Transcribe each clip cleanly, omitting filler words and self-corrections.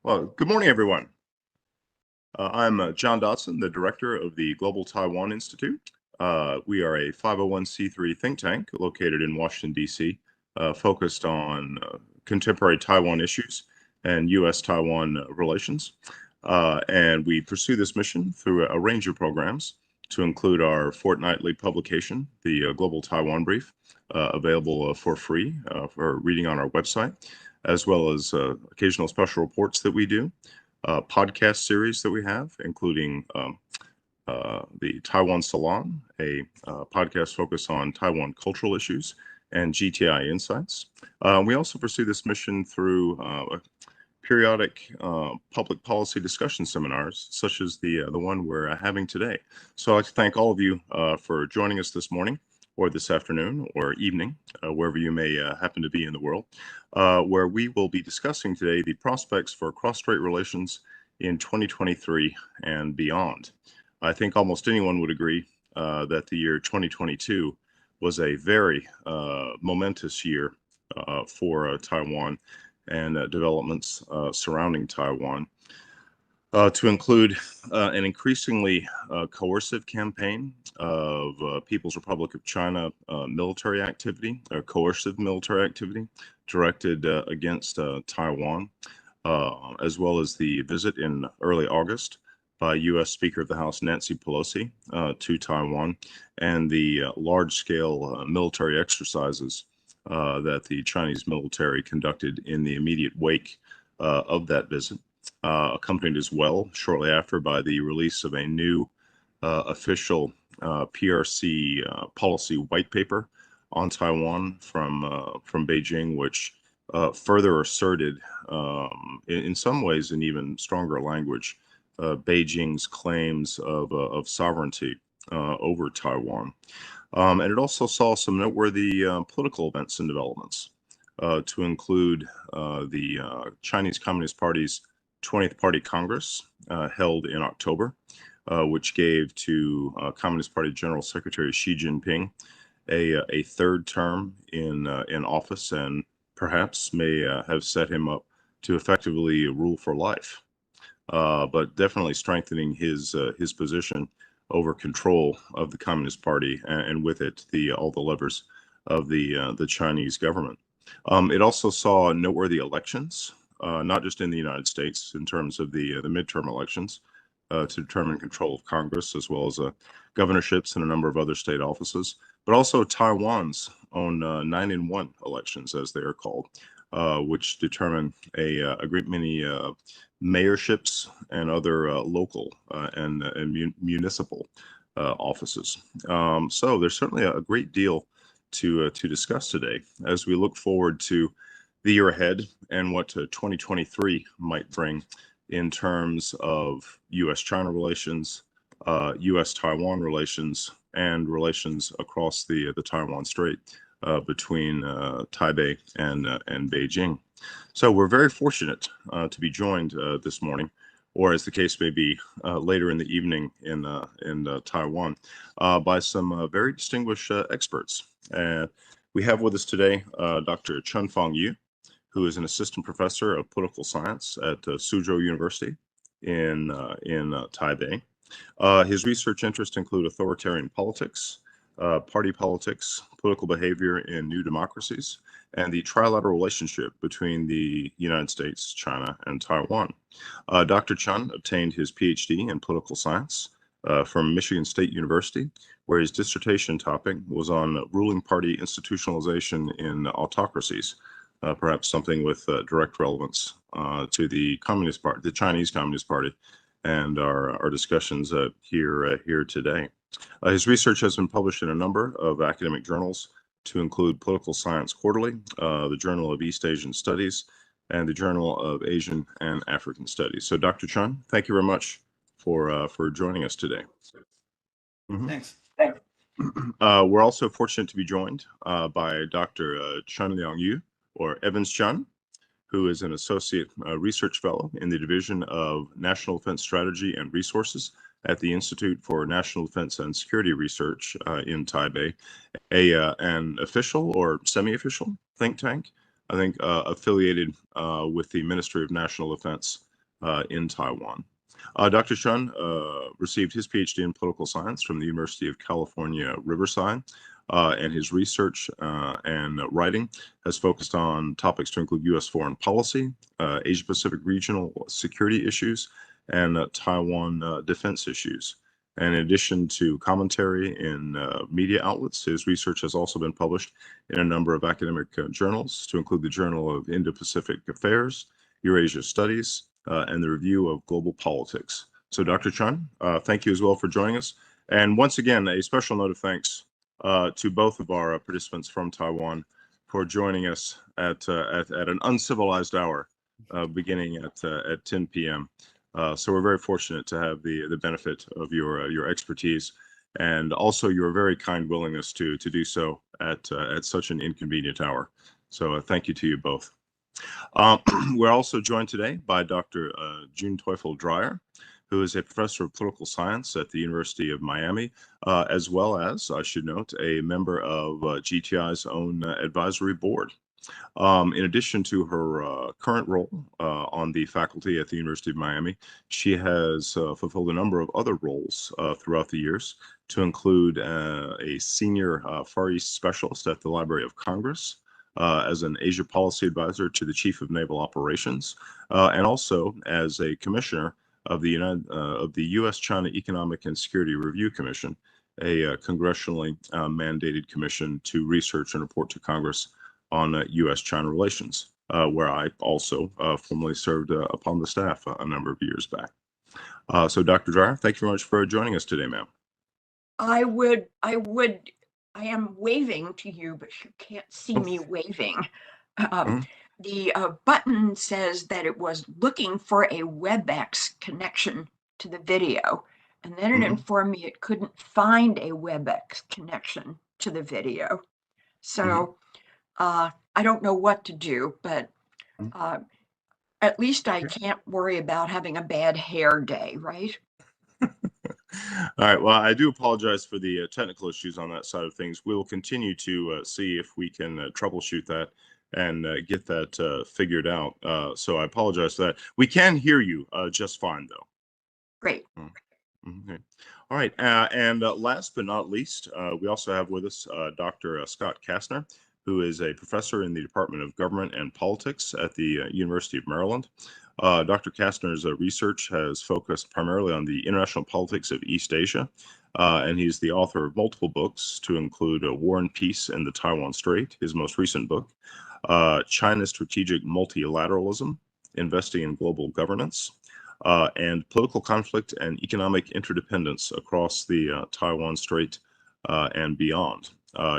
Well, good morning, everyone. I'm John Dodson, the director of the Global Taiwan Institute. We are a 501c3 think tank located in Washington, D.C., focused on contemporary Taiwan issues and U.S.-Taiwan relations. And we pursue this mission through a range of programs to include our fortnightly publication, the Global Taiwan Brief, available for free for reading on our website, as well as occasional special reports that we do, podcast series that we have, including the Taiwan Salon, a podcast focused on Taiwan cultural issues, and GTI Insights. We also pursue this mission through periodic public policy discussion seminars, such as the one we're having today. So I'd like to thank all of you for joining us this morning, or this afternoon, or evening, wherever you may happen to be in the world, where we will be discussing today the prospects for cross-strait relations in 2023 and beyond. I think almost anyone would agree that the year 2022 was a very momentous year for Taiwan and developments surrounding Taiwan, to include an increasingly coercive campaign of People's Republic of China military activity, or coercive military activity, directed against Taiwan, as well as the visit in early August by U.S. Speaker of the House Nancy Pelosi to Taiwan, and the large-scale military exercises that the Chinese military conducted in the immediate wake of that visit, accompanied as well shortly after by the release of a new official PRC policy white paper on Taiwan from Beijing, which further asserted, in some ways in even stronger language, Beijing's claims of sovereignty over Taiwan. And it also saw some noteworthy political events and developments, to include the Chinese Communist Party's 20th Party Congress held in October, which gave to Communist Party General Secretary Xi Jinping a third term in office, and perhaps may have set him up to effectively rule for life, but definitely strengthening his position over control of the Communist Party, and with it all the levers of the Chinese government. It also saw noteworthy elections, not just in the United States in terms of the midterm elections to determine control of Congress, as well as governorships and a number of other state offices, but also Taiwan's own 9-in-1 elections, as they are called, which determine a great many mayorships and other local and municipal offices. So there's certainly a great deal to discuss today as we look forward to the year ahead and what 2023 might bring in terms of U.S.-China relations, U.S.-Taiwan relations, and relations across the Taiwan Strait between Taipei and Beijing. So we're very fortunate to be joined this morning, or as the case may be, later in the evening in Taiwan, by some very distinguished experts. We have with us today Dr. Chun-Fang Yu, who is an assistant professor of political science at Suzhou University in Taipei. His research interests include authoritarian politics, party politics, political behavior in new democracies, and the trilateral relationship between the United States, China, and Taiwan. Dr. Chun obtained his PhD in political science from Michigan State University, where his dissertation topic was on ruling party institutionalization in autocracies, perhaps something with direct relevance to the Communist Party, the Chinese Communist Party, and our discussions here today. His research has been published in a number of academic journals, to include Political Science Quarterly, the Journal of East Asian Studies, and the Journal of Asian and African Studies. So, Dr. Chun, thank you very much for joining us today. Thanks. We're also fortunate to be joined by Dr. Chun Liang Yu, or Evans Chun, who is an associate research fellow in the Division of National Defense Strategy and Resources at the Institute for National Defense and Security Research in Taipei, an official or semi-official think tank, I think, affiliated with the Ministry of National Defense in Taiwan. Dr. Shun received his PhD in political science from the University of California, Riverside, and his research and writing has focused on topics to include U.S. foreign policy, Asia-Pacific regional security issues, and Taiwan defense issues. And in addition to commentary in media outlets, his research has also been published in a number of academic journals, to include the Journal of Indo-Pacific Affairs, Eurasia Studies, and the Review of Global Politics. So, Dr. Chun, thank you as well for joining us. And once again, a special note of thanks to both of our participants from Taiwan for joining us at an uncivilized hour, beginning at 10 p.m. So we're very fortunate to have the benefit of your expertise, and also your very kind willingness to do so at such an inconvenient hour. So thank you to you both. We're also joined today by Dr. June Teufel-Dreyer, who is a professor of political science at the University of Miami, as well as, I should note, a member of GTI's own advisory board. In addition to her current role on the faculty at the University of Miami, she has fulfilled a number of other roles throughout the years, to include a senior Far East specialist at the Library of Congress, as an Asia policy advisor to the Chief of Naval Operations, and also as a commissioner of the U.S.-China Economic and Security Review Commission, a congressionally mandated commission to research and report to Congress on U.S.-China relations, where I also formerly served upon the staff a number of years back. So, Dr. Dreyer, thank you very much for joining us today, ma'am. I am waving to you, but you can't see me waving. The button says that it was looking for a WebEx connection to the video, and then it informed me it couldn't find a WebEx connection to the video. So I don't know what to do, but at least I can't worry about having a bad hair day, right? All right. Well, I do apologize for the technical issues on that side of things. We will continue to see if we can troubleshoot that and get that figured out. So I apologize for that. We can hear you just fine, though. Great. Okay. All right. And last but not least, we also have with us Dr. Scott Kastner, who is a professor in the Department of Government and Politics at the University of Maryland. Dr. Kastner's research has focused primarily on the international politics of East Asia, and he's the author of multiple books, to include War and Peace in the Taiwan Strait, his most recent book, China's Strategic Multilateralism, Investing in Global Governance, and Political Conflict and Economic Interdependence Across the Taiwan Strait and Beyond.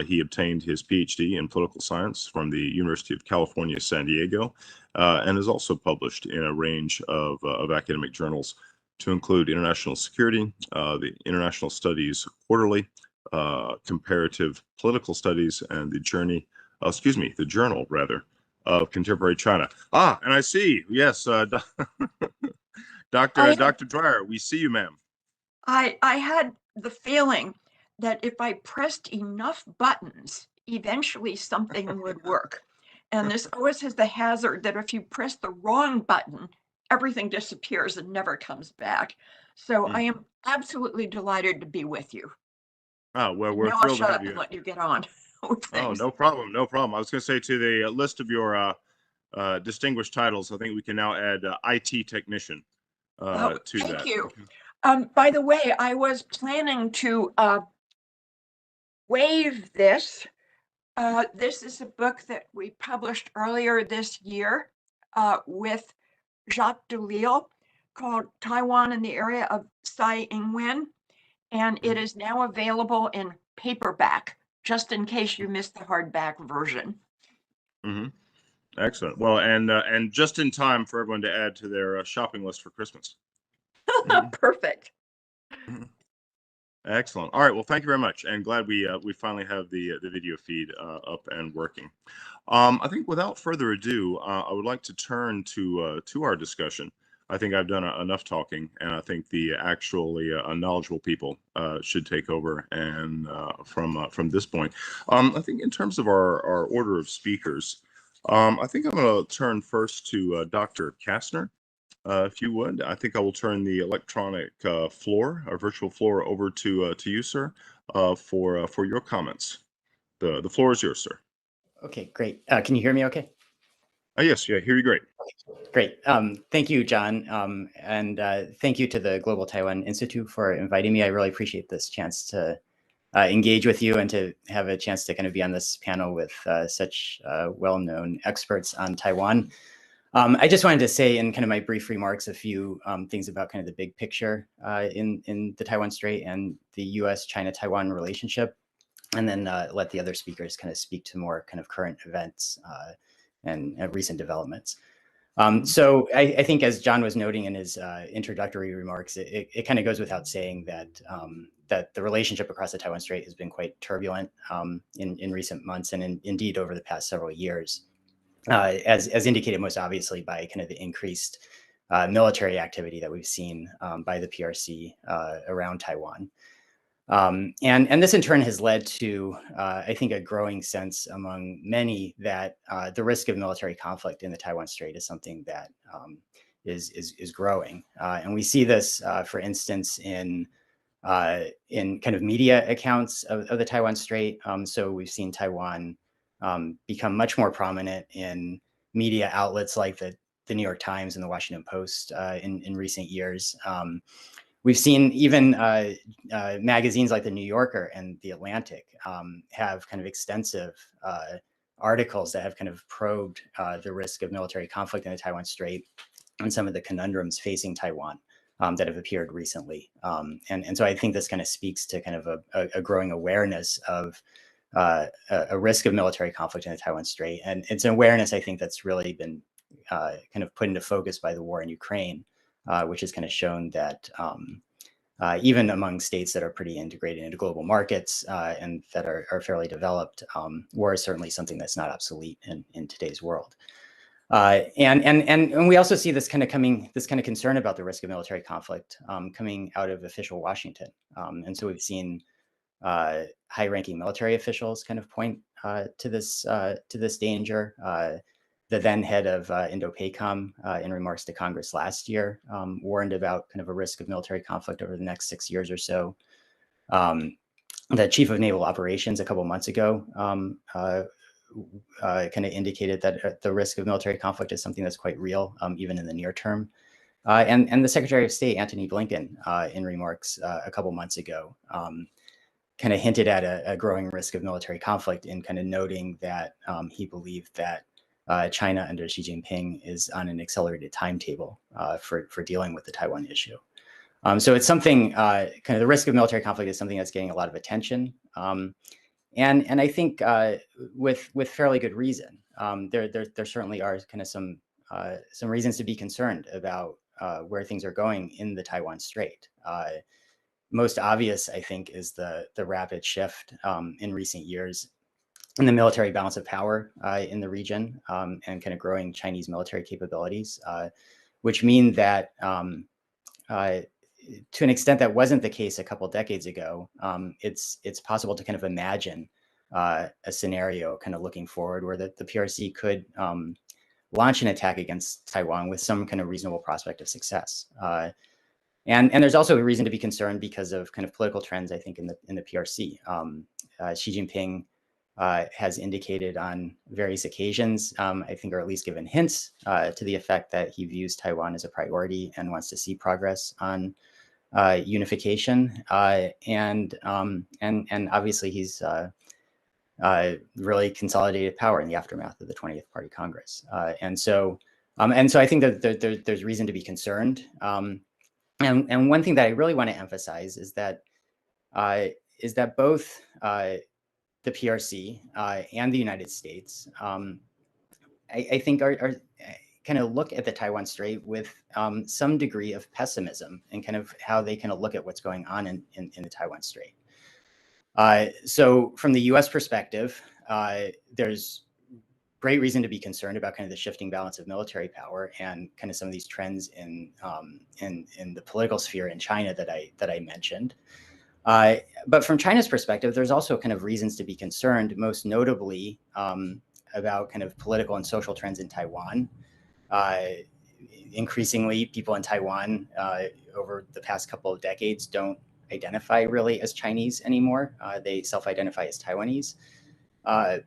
He obtained his PhD in political science from the University of California, San Diego, and is also published in a range of academic journals, to include International Security, the International Studies Quarterly, Comparative Political Studies, and the Journal of Contemporary China. And I see, yes, Dr. Dreyer, we see you, ma'am. I had the feeling that if I pressed enough buttons, eventually something would work. And this always has the hazard that if you press the wrong button, everything disappears and never comes back. So I am absolutely delighted to be with you. Oh, well, we're now thrilled I'll to shut have up you. and let you get on with things. Oh, no problem, no problem. I was going to say, to the list of your distinguished titles, I think we can now add IT technician to that. Thank you. By the way, I was planning to waive this. This is a book that we published earlier this year with Jacques Delisle, called Taiwan in the Area of Tsai Ing-wen, and it is now available in paperback, just in case you missed the hardback version. Excellent. Well, and just in time for everyone to add to their shopping list for Christmas. Perfect. Excellent. All right. Well, thank you very much, and glad we finally have the video feed up and working. I think without further ado, I would like to turn to our discussion. I think I've done enough talking, and I think the actually knowledgeable people should take over. And from this point, I think in terms of our order of speakers, I think I'm going to turn first to Dr. Kastner. If you would, I think I will turn the electronic floor, our virtual floor, over to you, sir, for your comments. The floor is yours, sir. Okay, great. Can you hear me okay? Yes, yeah, hear you great. Great. Thank you, John. And thank you to the Global Taiwan Institute for inviting me. I really appreciate this chance to engage with you and to have a chance to kind of be on this panel with such well-known experts on Taiwan. I just wanted to say in kind of my brief remarks a few things about kind of the big picture in the Taiwan Strait and the US-China-Taiwan relationship, and then let the other speakers kind of speak to more kind of current events and recent developments. So I think, as John was noting in his introductory remarks, it kind of goes without saying that that the relationship across the Taiwan Strait has been quite turbulent in recent months and indeed over the past several years, as indicated most obviously by kind of the increased military activity that we've seen by the PRC around Taiwan. And this in turn has led to, I think, a growing sense among many that the risk of military conflict in the Taiwan Strait is something that is growing. And we see this, for instance, in kind of media accounts of the Taiwan Strait. So we've seen Taiwan become much more prominent in media outlets like the New York Times and the Washington Post in recent years. We've seen even magazines like the New Yorker and the Atlantic have kind of extensive articles that have kind of probed the risk of military conflict in the Taiwan Strait and some of the conundrums facing Taiwan that have appeared recently. And so I think this kind of speaks to kind of a growing awareness of a risk of military conflict in the Taiwan Strait. And it's an awareness, I think, that's really been kind of put into focus by the war in Ukraine, which has kind of shown that even among states that are pretty integrated into global markets and that are fairly developed, war is certainly something that's not obsolete in today's world. And we also see this kind of concern about the risk of military conflict coming out of official Washington. And so we've seen high-ranking military officials kind of point to this danger. The then head of Indo-PACOM, in remarks to Congress last year, warned about kind of a risk of military conflict over the next 6 years or so. The chief of naval operations a couple months ago kind of indicated that the risk of military conflict is something that's quite real, even in the near term. And the Secretary of State, Antony Blinken, in remarks a couple months ago, kind of hinted at a growing risk of military conflict in kind of noting that he believed that China under Xi Jinping is on an accelerated timetable for dealing with the Taiwan issue. So it's something, kind of the risk of military conflict is something that's getting a lot of attention. And I think with fairly good reason. There certainly are kind of some reasons to be concerned about where things are going in the Taiwan Strait. Most obvious, I think, is the rapid shift in recent years in the military balance of power in the region and kind of growing Chinese military capabilities, which mean that to an extent that wasn't the case a couple decades ago, it's possible to kind of imagine a scenario kind of looking forward where the PRC could launch an attack against Taiwan with some kind of reasonable prospect of success. And there's also a reason to be concerned because of kind of political trends, I think, in the PRC. Xi Jinping has indicated on various occasions, I think, or at least given hints to the effect that he views Taiwan as a priority and wants to see progress on unification. And obviously, he's really consolidated power in the aftermath of the 20th Party Congress. And so I think that there's reason to be concerned. And one thing that I really want to emphasize is that both the PRC and the United States, I think, are kind of look at the Taiwan Strait with some degree of pessimism and kind of how they kind of look at what's going on in the Taiwan Strait. So from the U.S. perspective, there's great reason to be concerned about kind of the shifting balance of military power and kind of some of these trends in the political sphere in China that I mentioned. But from China's perspective, there's also kind of reasons to be concerned, most notably about kind of political and social trends in Taiwan, increasingly, people in Taiwan over the past couple of decades don't identify really as Chinese anymore. They self-identify as Taiwanese.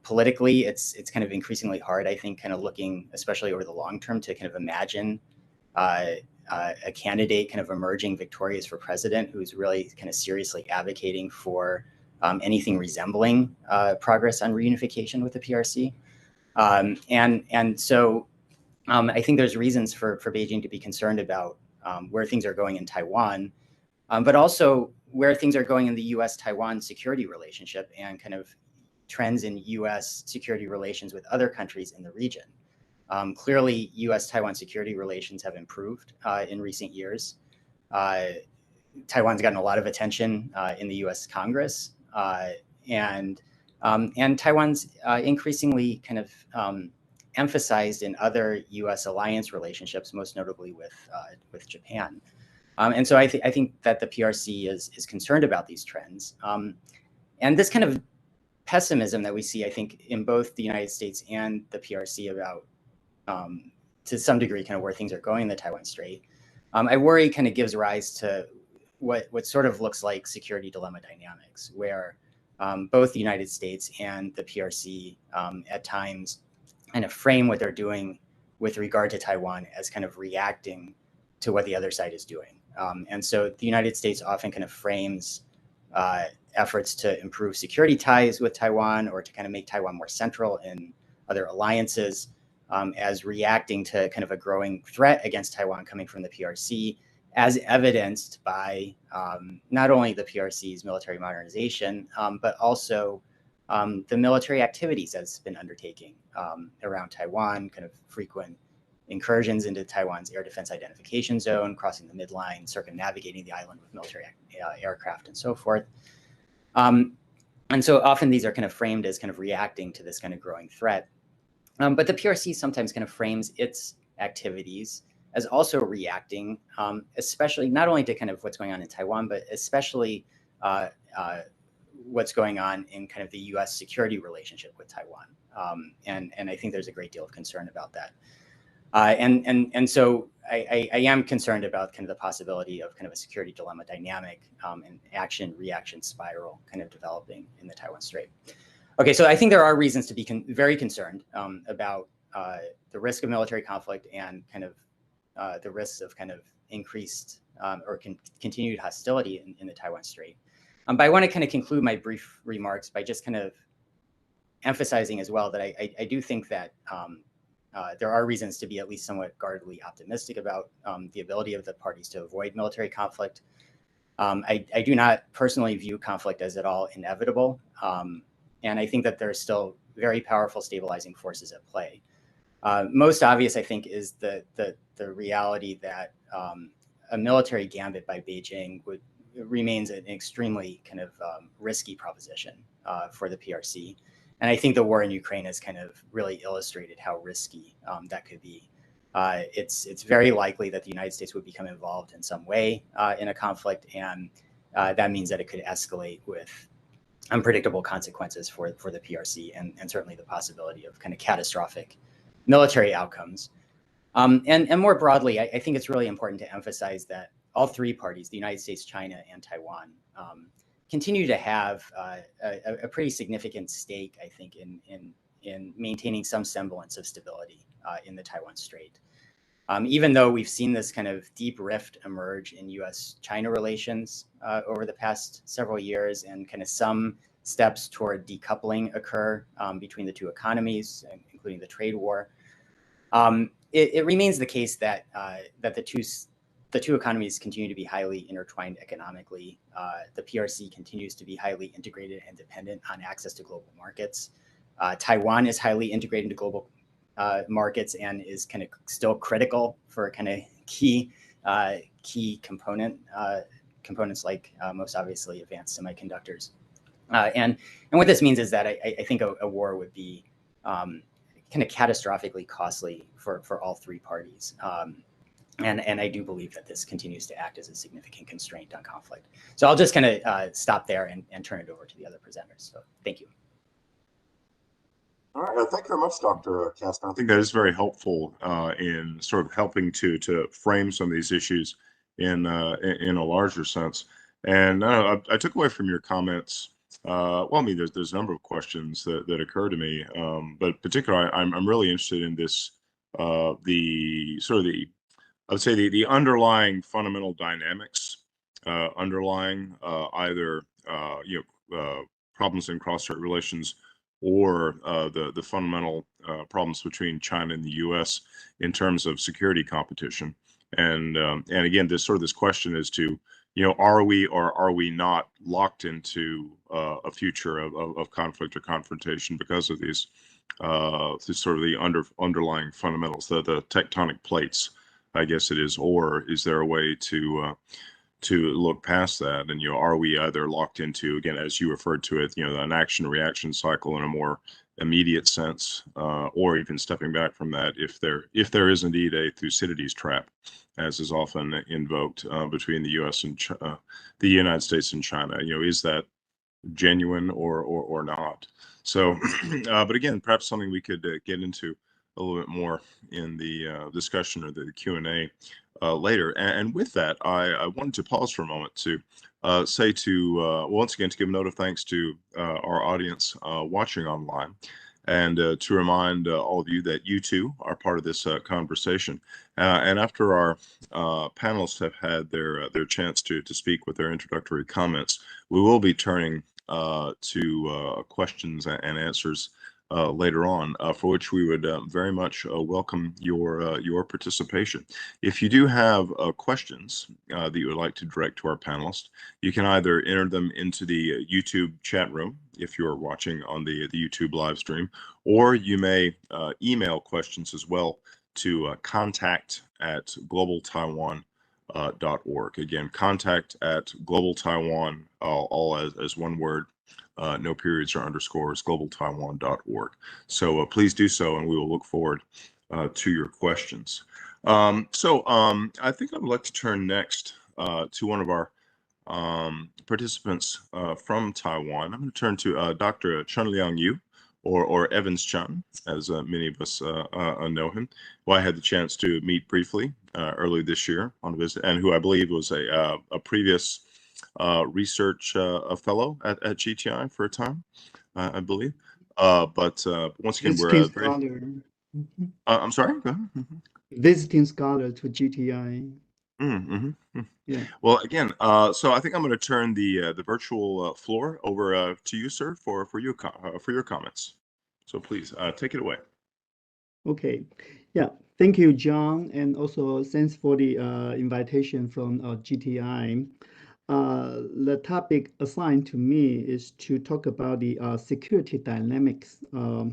Politically, it's kind of increasingly hard, I think, kind of looking, especially over the long term, to kind of imagine a candidate kind of emerging victorious for president who's really kind of seriously advocating for anything resembling progress on reunification with the PRC. And so I think there's reasons for Beijing to be concerned about where things are going in Taiwan, but also where things are going in the US-Taiwan security relationship and kind of trends in US security relations with other countries in the region. Clearly, US-Taiwan security relations have improved in recent years. Taiwan's gotten a lot of attention in the US Congress, and Taiwan's increasingly kind of emphasized in other US alliance relationships, most notably with Japan. And so I think that the PRC is concerned about these trends. And this kind of pessimism that we see, I think, in both the United States and the PRC about, to some degree, kind of where things are going in the Taiwan Strait, I worry kind of gives rise to what sort of looks like security dilemma dynamics, where both the United States and the PRC at times kind of frame what they're doing with regard to Taiwan as kind of reacting to what the other side is doing. And so the United States often kind of frames efforts to improve security ties with Taiwan or to kind of make Taiwan more central in other alliances as reacting to kind of a growing threat against Taiwan coming from the PRC, as evidenced by not only the PRC's military modernization, but also the military activities that's been undertaking around Taiwan, kind of frequent incursions into Taiwan's air defense identification zone, crossing the midline, circumnavigating the island with military aircraft and so forth. And so often these are kind of framed as kind of reacting to this kind of growing threat. But the PRC sometimes kind of frames its activities as also reacting, especially not only to kind of what's going on in Taiwan, but especially what's going on in kind of the US security relationship with Taiwan. And I think there's a great deal of concern about that. And so I am concerned about kind of the possibility of kind of a security dilemma dynamic and action-reaction spiral kind of developing in the Taiwan Strait. Okay, so I think there are reasons to be very concerned about the risk of military conflict and kind of the risks of kind of increased or continued hostility in the Taiwan Strait. But I want to kind of conclude my brief remarks by just kind of emphasizing as well that I do think that there are reasons to be at least somewhat guardedly optimistic about the ability of the parties to avoid military conflict. I do not personally view conflict as at all inevitable. And I think that there are still very powerful stabilizing forces at play. Most obvious, I think, is the reality that a military gambit by Beijing remains an extremely kind of risky proposition for the PRC. And I think the war in Ukraine has kind of really illustrated how risky that could be. It's very likely that the United States would become involved in some way in a conflict, and that means that it could escalate with unpredictable consequences for the PRC and certainly the possibility of kind of catastrophic military outcomes. And more broadly, I think it's really important to emphasize that all three parties, the United States, China, and Taiwan, continue to have a pretty significant stake, I think, in maintaining some semblance of stability in the Taiwan Strait. Even though we've seen this kind of deep rift emerge in US-China relations over the past several years, and kind of some steps toward decoupling occur between the two economies, including the trade war, it remains the case that the two economies continue to be highly intertwined economically. The PRC continues to be highly integrated and dependent on access to global markets. Taiwan is highly integrated into global markets and is kind of still critical for kind of key components like most obviously advanced semiconductors. And what this means is that I think a war would be kind of catastrophically costly for all three parties. And I do believe that this continues to act as a significant constraint on conflict. So I'll just kind of stop there and turn it over to the other presenters. So thank you. All right, thank you very much, Dr. Kastner. I think that is very helpful in sort of helping to frame some of these issues in a larger sense. And I took away from your comments. Well, I mean, there's a number of questions that occur to me, but particularly I'm really interested in this the sort of the I would say the underlying fundamental dynamics underlying either problems in cross-strait relations or the fundamental problems between China and the U.S. in terms of security competition. And again, this question as to, are we or are we not locked into a future of conflict or confrontation because of these sort of the underlying fundamentals, the tectonic plates, I guess it is, or is there a way to look past that? And are we either locked into, again, as you referred to it, an action reaction cycle in a more immediate sense, or even stepping back from that if there is indeed a Thucydides trap, as is often invoked between the U.S. and the United States and China? Is that genuine or not? So, but again, perhaps something we could get into a little bit more in the discussion or the Q&A later. And with that, I wanted to pause for a moment to say once again, to give a note of thanks to our audience watching online, and to remind all of you that you too are part of this conversation. And after our panelists have had their chance to speak with their introductory comments, we will be turning to questions and answers later on, for which we would very much welcome your participation. If you do have questions that you would like to direct to our panelists, you can either enter them into the YouTube chat room if you're watching on the YouTube live stream, or you may email questions as well to contact@globaltaiwan.org. Again, contact@globaltaiwan, all as one word, no periods or underscores, globaltaiwan.org. So please do so, and we will look forward to your questions. I think I would like to turn next to one of our participants from Taiwan. I'm going to turn to Dr. Chunliang Yu, or Evans Chun, as many of us know him, who I had the chance to meet briefly earlier this year on a visit, and who I believe was a previous research fellow at GTI for a time, I believe. But once again, we're scholar. I'm sorry. Go ahead. Visiting scholar to GTI. Yeah. Well, again, so I think I'm going to turn the virtual floor over to you, sir, for your comments. So please take it away. Okay. Yeah. Thank you, John, and also thanks for the invitation from GTI. The topic assigned to me is to talk about the security dynamics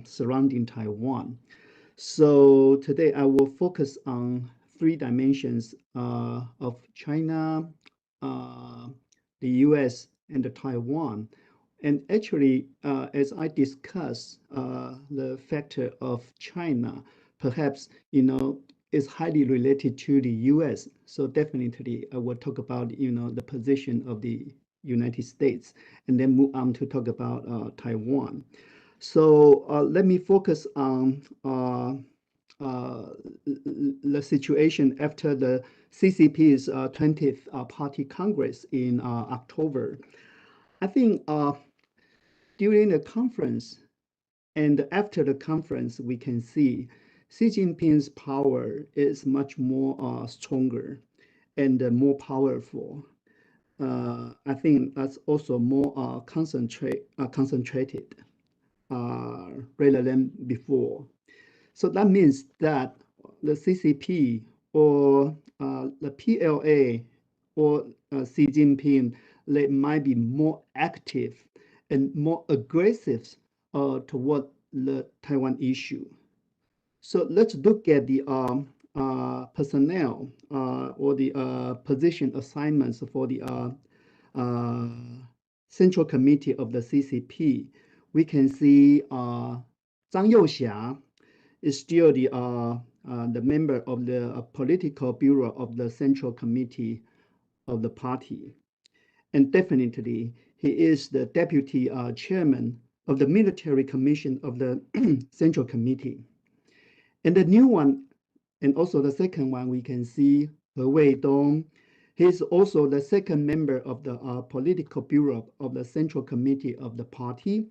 surrounding Taiwan. So today I will focus on three dimensions of China, the US, and Taiwan. And actually, as I discuss the factor of China, perhaps, is highly related to the US. So definitely I will talk about, the position of the United States, and then move on to talk about Taiwan. So let me focus on the situation after the CCP's 20th Party Congress in October. I think during the conference and after the conference, we can see Xi Jinping's power is much more stronger and more powerful. I think that's also more concentrated rather than before. So that means that the CCP or the PLA or Xi Jinping, they might be more active and more aggressive toward the Taiwan issue. So let's look at the personnel or the position assignments for the Central Committee of the CCP. We can see Zhang Youxia is still the member of the political bureau of the Central Committee of the party. And definitely, he is the deputy chairman of the Military Commission of the Central Committee. And the new one, and also the second one, we can see He Weidong. He's also the second member of the political bureau of the Central Committee of the party.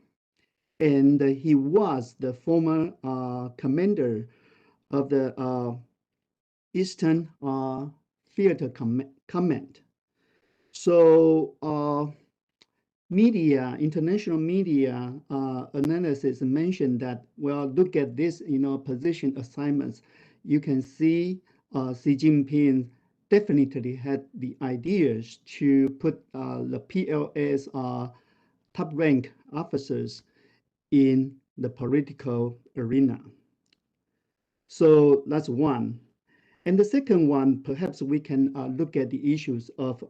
And he was the former commander of the Eastern Theater Command. So media, international media analysis mentioned that, well, look at this, position assignments. You can see Xi Jinping definitely had the ideas to put the PLA's top rank officers in the political arena. So that's one. And the second one, perhaps we can look at the issues of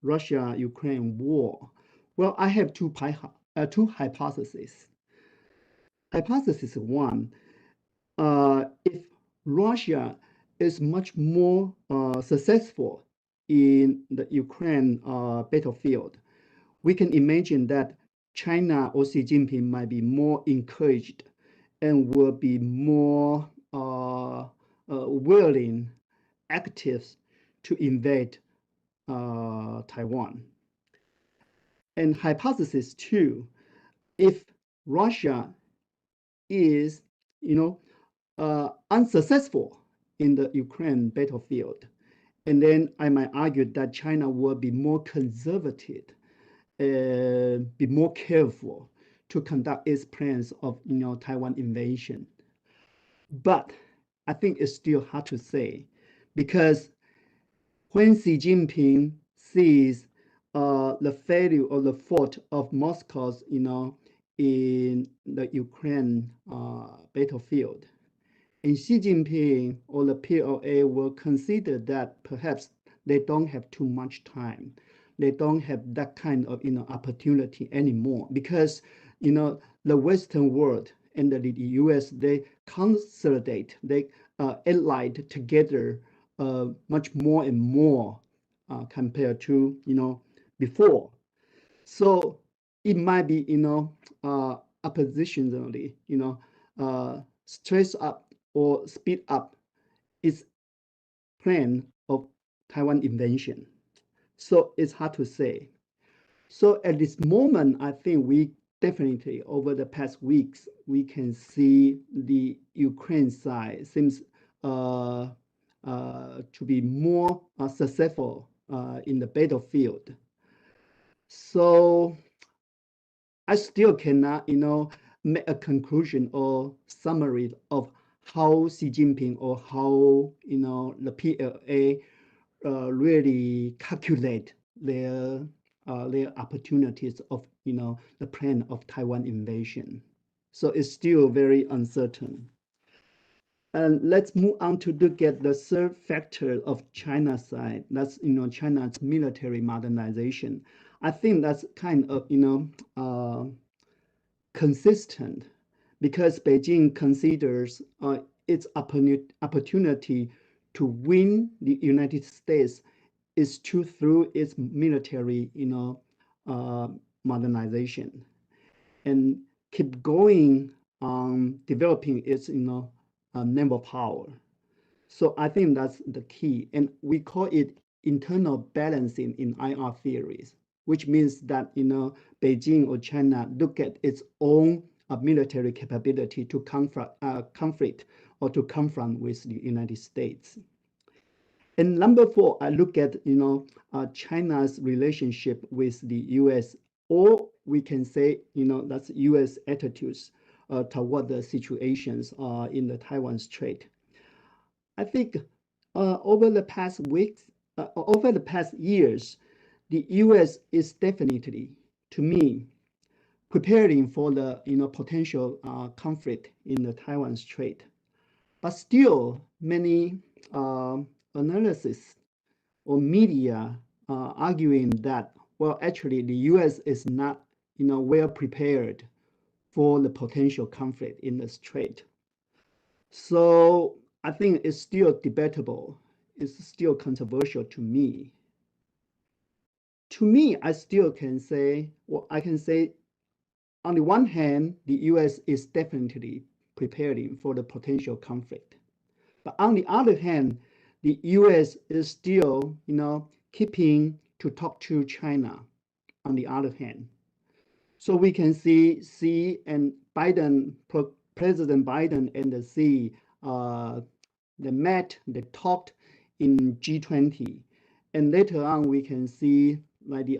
Russia-Ukraine war. Well, I have two hypotheses. Hypothesis one, if Russia is much more successful in the Ukraine battlefield, we can imagine that China or Xi Jinping might be more encouraged and will be more willing, active to invade Taiwan. And hypothesis two, if Russia is, unsuccessful in the Ukraine battlefield, and then I might argue that China will be more conservative, be more careful to conduct its plans of, Taiwan invasion. But I think it's still hard to say, because when Xi Jinping sees the failure or the fault of Moscow's, in the Ukraine battlefield, and Xi Jinping or the PLA will consider that perhaps they don't have too much time. They don't have that kind of, opportunity anymore, because, the Western world and the US, they consolidate, they allied together much more and more compared to, before. So it might be, oppositionally, stress up or speed up its plan of Taiwan invasion. So it's hard to say. So at this moment, I think we definitely, over the past weeks, we can see the Ukraine side seems to be more successful in the battlefield. So I still cannot, make a conclusion or summary of how Xi Jinping or how, the PLA really calculate their opportunities of, the plan of Taiwan invasion. So it's still very uncertain. And let's move on to look at the third factor of China's side. That's, China's military modernization. I think that's kind of, consistent, because Beijing considers its opportunity to win the United States is through its military, modernization, and keep going on developing its, naval power. So I think that's the key, and we call it internal balancing in IR theories, which means that, Beijing or China look at its own military capability to conflict or to confront with the United States. And number four, I look at, China's relationship with the US, or we can say, that's US attitudes toward the situations in the Taiwan Strait. I think over the past weeks, over the past years, the US is definitely, to me, preparing for the, potential conflict in the Taiwan Strait. But still, many analysis or media arguing that, well, actually the US is not, well prepared for the potential conflict in the Strait. So I think it's still debatable. It's still controversial to me. To me, I still can say, well, I can say on the one hand, the U.S. is definitely preparing for the potential conflict. But on the other hand, the U.S. is still, keeping to talk to China on the other hand. So we can see Xi and Biden, President Biden and the Xi, they met, they talked in G20. And later on, we can see like the,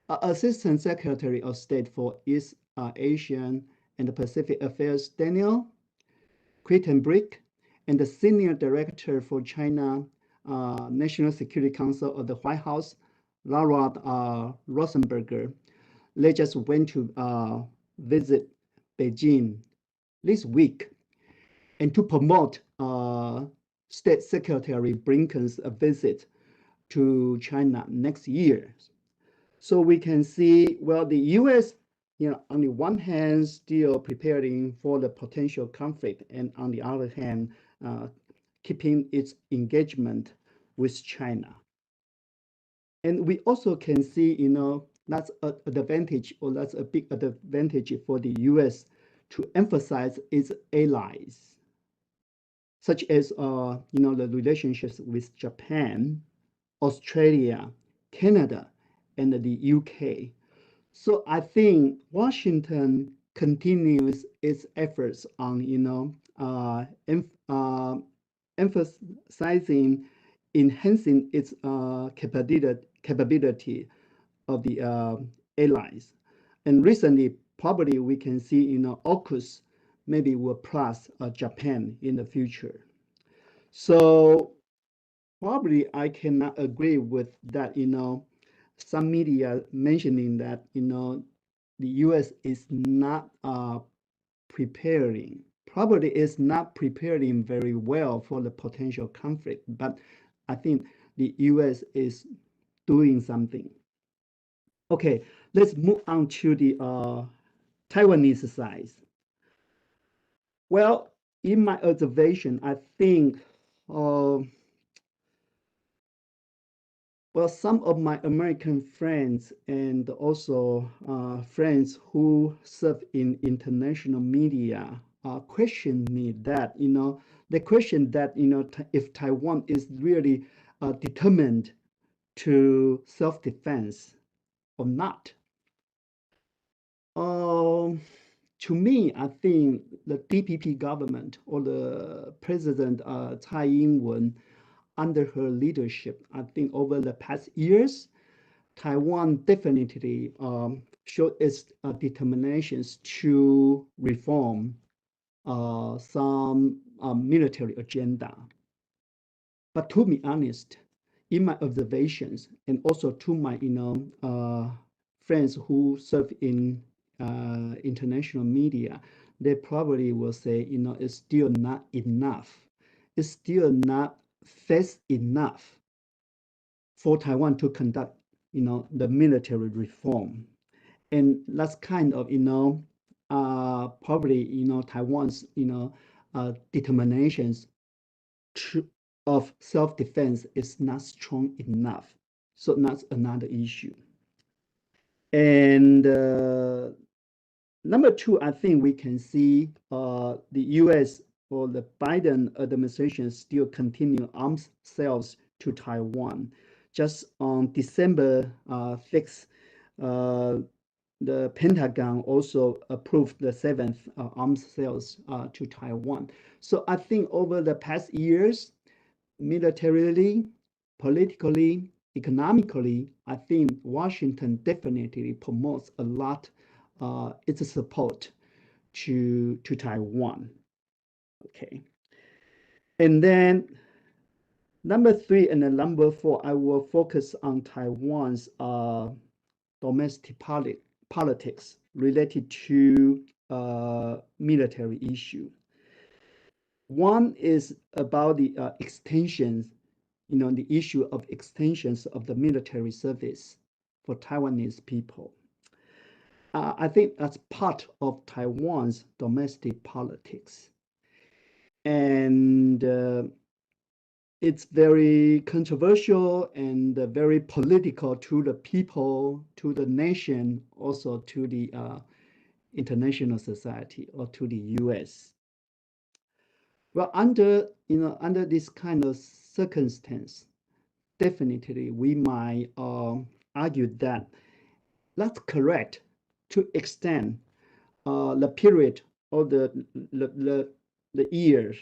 Assistant Secretary of State for East Asian and the Pacific Affairs, Daniel Crittenbrick, and the Senior Director for China National Security Council of the White House, Laura Rosenberger. They just went to visit Beijing this week and to promote State Secretary Blinken's visit to China next year. So we can see, well, the U.S., on the one hand, still preparing for the potential conflict, and on the other hand, keeping its engagement with China. And we also can see, that's an advantage, or that's a big advantage for the U.S. to emphasize its allies, such as, the relationships with Japan, Australia, Canada, and the UK. So I think Washington continues its efforts on, emphasizing, enhancing its capability of the allies. And recently, probably we can see, AUKUS maybe will plus Japan in the future. So probably I cannot agree with that, some media mentioning that, the U.S. is not preparing, probably is not preparing very well for the potential conflict, but I think the U.S. is doing something. Okay, let's move on to the Taiwanese side. Well, in my observation, I think well, some of my American friends and also friends who serve in international media question me that, they question that, if Taiwan is really determined to self-defense or not. To me, I think the DPP government or the President Tsai Ing-wen, under her leadership, I think over the past years, Taiwan definitely showed its determinations to reform some military agenda. But to be honest, in my observations and also to my friends who serve in international media, they probably will say, it's still not enough. It's still not fast enough for Taiwan to conduct, the military reform. And that's kind of, probably, Taiwan's, determinations of self-defense is not strong enough. So that's another issue. And number two, I think we can see the U.S. or the Biden administration still continue arms sales to Taiwan. Just on December 6th, the Pentagon also approved the 7th arms sales to Taiwan. So I think over the past years, militarily, politically, economically, I think Washington definitely promotes a lot its support to Taiwan. Okay. And then number three and then number four, I will focus on Taiwan's domestic politics related to military issue. One is about the extensions, the issue of extensions of the military service for Taiwanese people. I think that's part of Taiwan's domestic politics. And it's very controversial and very political to the people, to the nation, also to the international society or to the U.S. Well, under this kind of circumstance, definitely we might argue that that's correct to extend the period or the years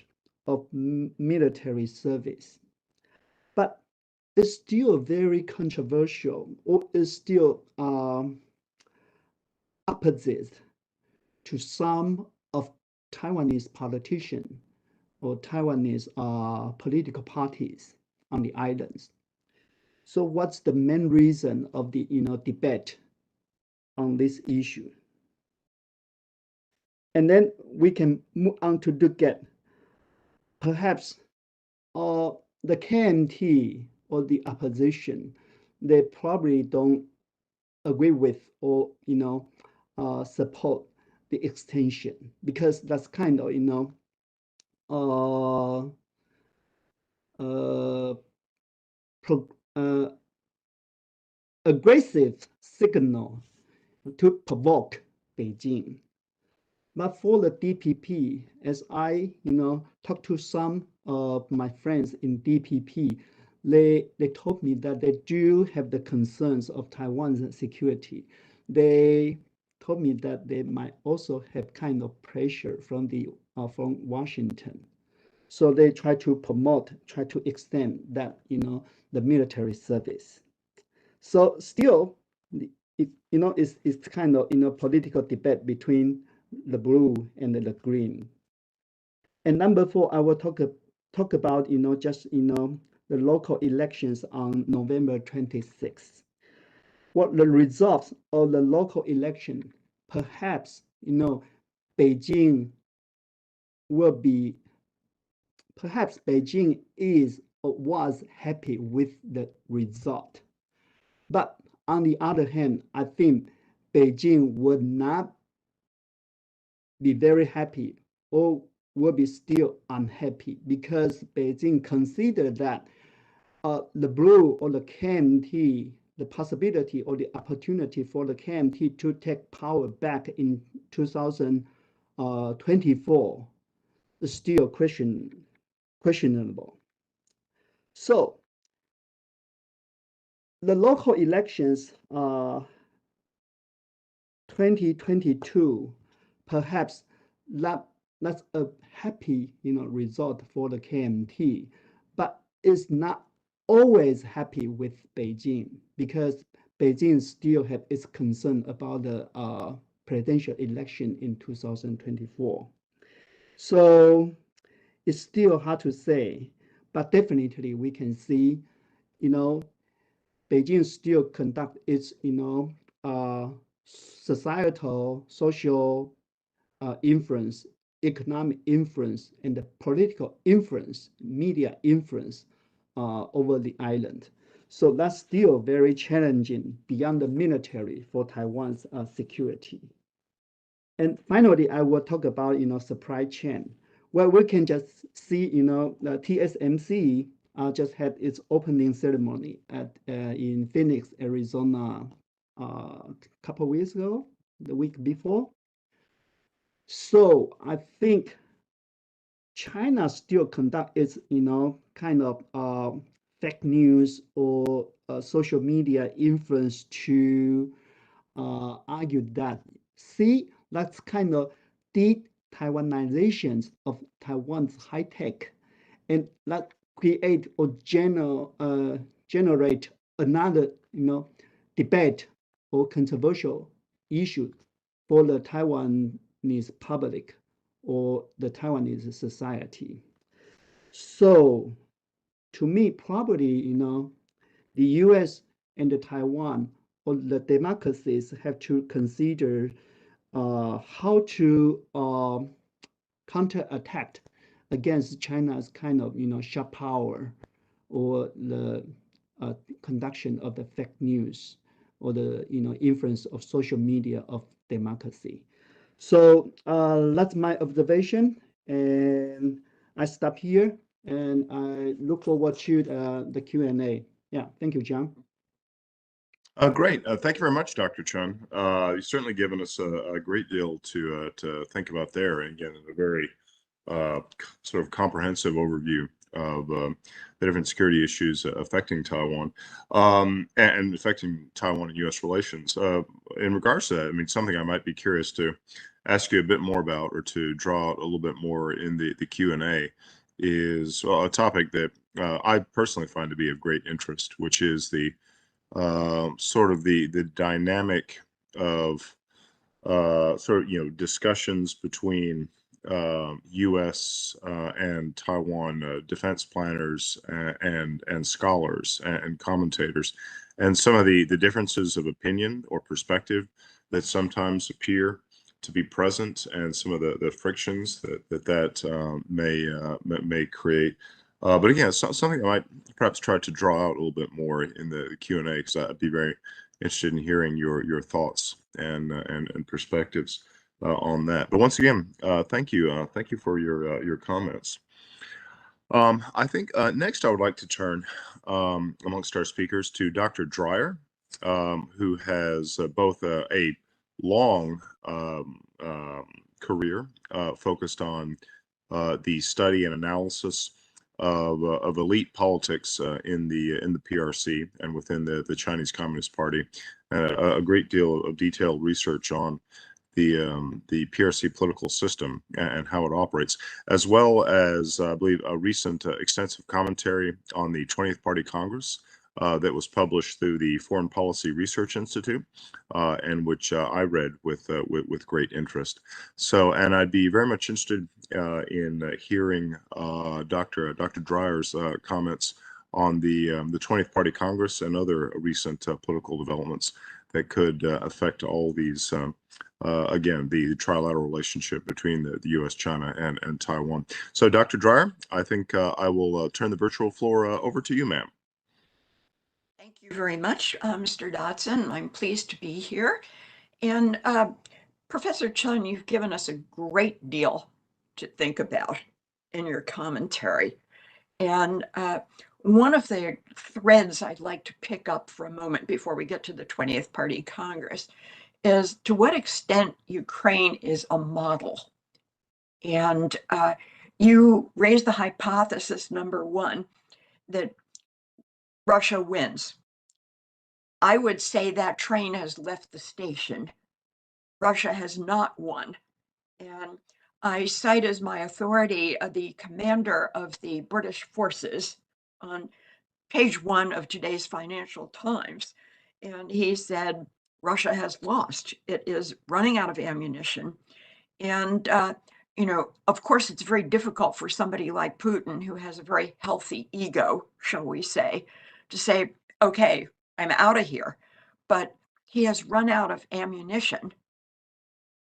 of military service, but it's still very controversial, or is still opposite to some of Taiwanese politicians or Taiwanese political parties on the islands. So what's the main reason of the debate on this issue? And then we can move on to look at perhaps the KMT or the opposition, they probably don't agree with or support the extension, because that's kind of aggressive signal to provoke Beijing. But for the DPP, as I talked to some of my friends in DPP, they told me that they do have the concerns of Taiwan's security. They told me that they might also have kind of pressure from from Washington. So they try to extend that the military service. So still, it's kind of political debate between the blue and the green. And number 4, I will talk about just the local elections on November 26th. What the results of the local election, perhaps Beijing will be, perhaps Beijing is or was happy with the result. But on the other hand, I think Beijing would not be very happy or will be still unhappy, because Beijing considered that the blue or the KMT, the possibility or the opportunity for the KMT to take power back in 2024 is still questionable. So the local elections 2022, perhaps that's a happy result for the KMT, but it's not always happy with Beijing, because Beijing still have its concern about the presidential election in 2024. So it's still hard to say, but definitely we can see Beijing still conduct its societal, social influence, economic influence, and the political influence, media influence over the island. So that's still very challenging beyond the military for Taiwan's security. And finally, I will talk about supply chain. Well, we can just see the TSMC just had its opening ceremony in Phoenix, Arizona, a couple of weeks ago, the week before. So I think China still conduct its kind of fake news or social media influence to argue that, see, that's kind of de-Taiwanization of Taiwan's high tech, and that create or generate another debate or controversial issue for the Taiwanese public or the Taiwanese society. So to me, probably the US and the Taiwan or the democracies have to consider how to counterattack against China's kind of sharp power, or the conduction of the fake news, or the influence of social media of democracy. So that's my observation, and I stop here. And I look forward to the Q&A. Yeah, thank you, John. Great. Thank you very much, Dr. Chun. You've certainly given us a great deal to think about there. And again, a very sort of comprehensive overview of the different security issues affecting Taiwan and affecting Taiwan and U.S. relations. In regards to that, I mean, something I might be curious to ask you a bit more about, or to draw out a little bit more in the Q&A, is a topic that I personally find to be of great interest, which is the sort of the dynamic of sort of discussions between U.S. And Taiwan defense planners and scholars and commentators, and some of the differences of opinion or perspective that sometimes appear to be present, and some of the frictions that may create. But again, it's something I might perhaps try to draw out a little bit more in the Q&A, because I'd be very interested in hearing your thoughts and perspectives on that. But once again, thank you for your comments. I think next I would like to turn amongst our speakers to Dr. Dreyer, who has both a long career focused on the study and analysis of elite politics in the PRC and within the Chinese Communist Party, and a great deal of detailed research on the PRC political system and how it operates, as well as I believe a recent extensive commentary on the 20th Party Congress that was published through the Foreign Policy Research Institute, and which I read with great interest. So, and I'd be very much interested in hearing Dr. Dreyer's comments on the 20th Party Congress and other recent political developments that could affect all these. Again, the trilateral relationship between the U.S., China, and Taiwan. So, Dr. Dreyer, I think I will turn the virtual floor over to you, ma'am. Thank you very much, Mr. Dotson. I'm pleased to be here. And Professor Chun, you've given us a great deal to think about in your commentary. And one of the threads I'd like to pick up for a moment before we get to the 20th Party Congress is to what extent Ukraine is a model. And you raised the hypothesis, number one, that Russia wins. I would say that train has left the station. Russia has not won. And I cite as my authority the commander of the British forces on page 1 of today's Financial Times. And he said, Russia has lost. It is running out of ammunition. And, of course, it's very difficult for somebody like Putin, who has a very healthy ego, shall we say, to say, okay, I'm out of here. But he has run out of ammunition,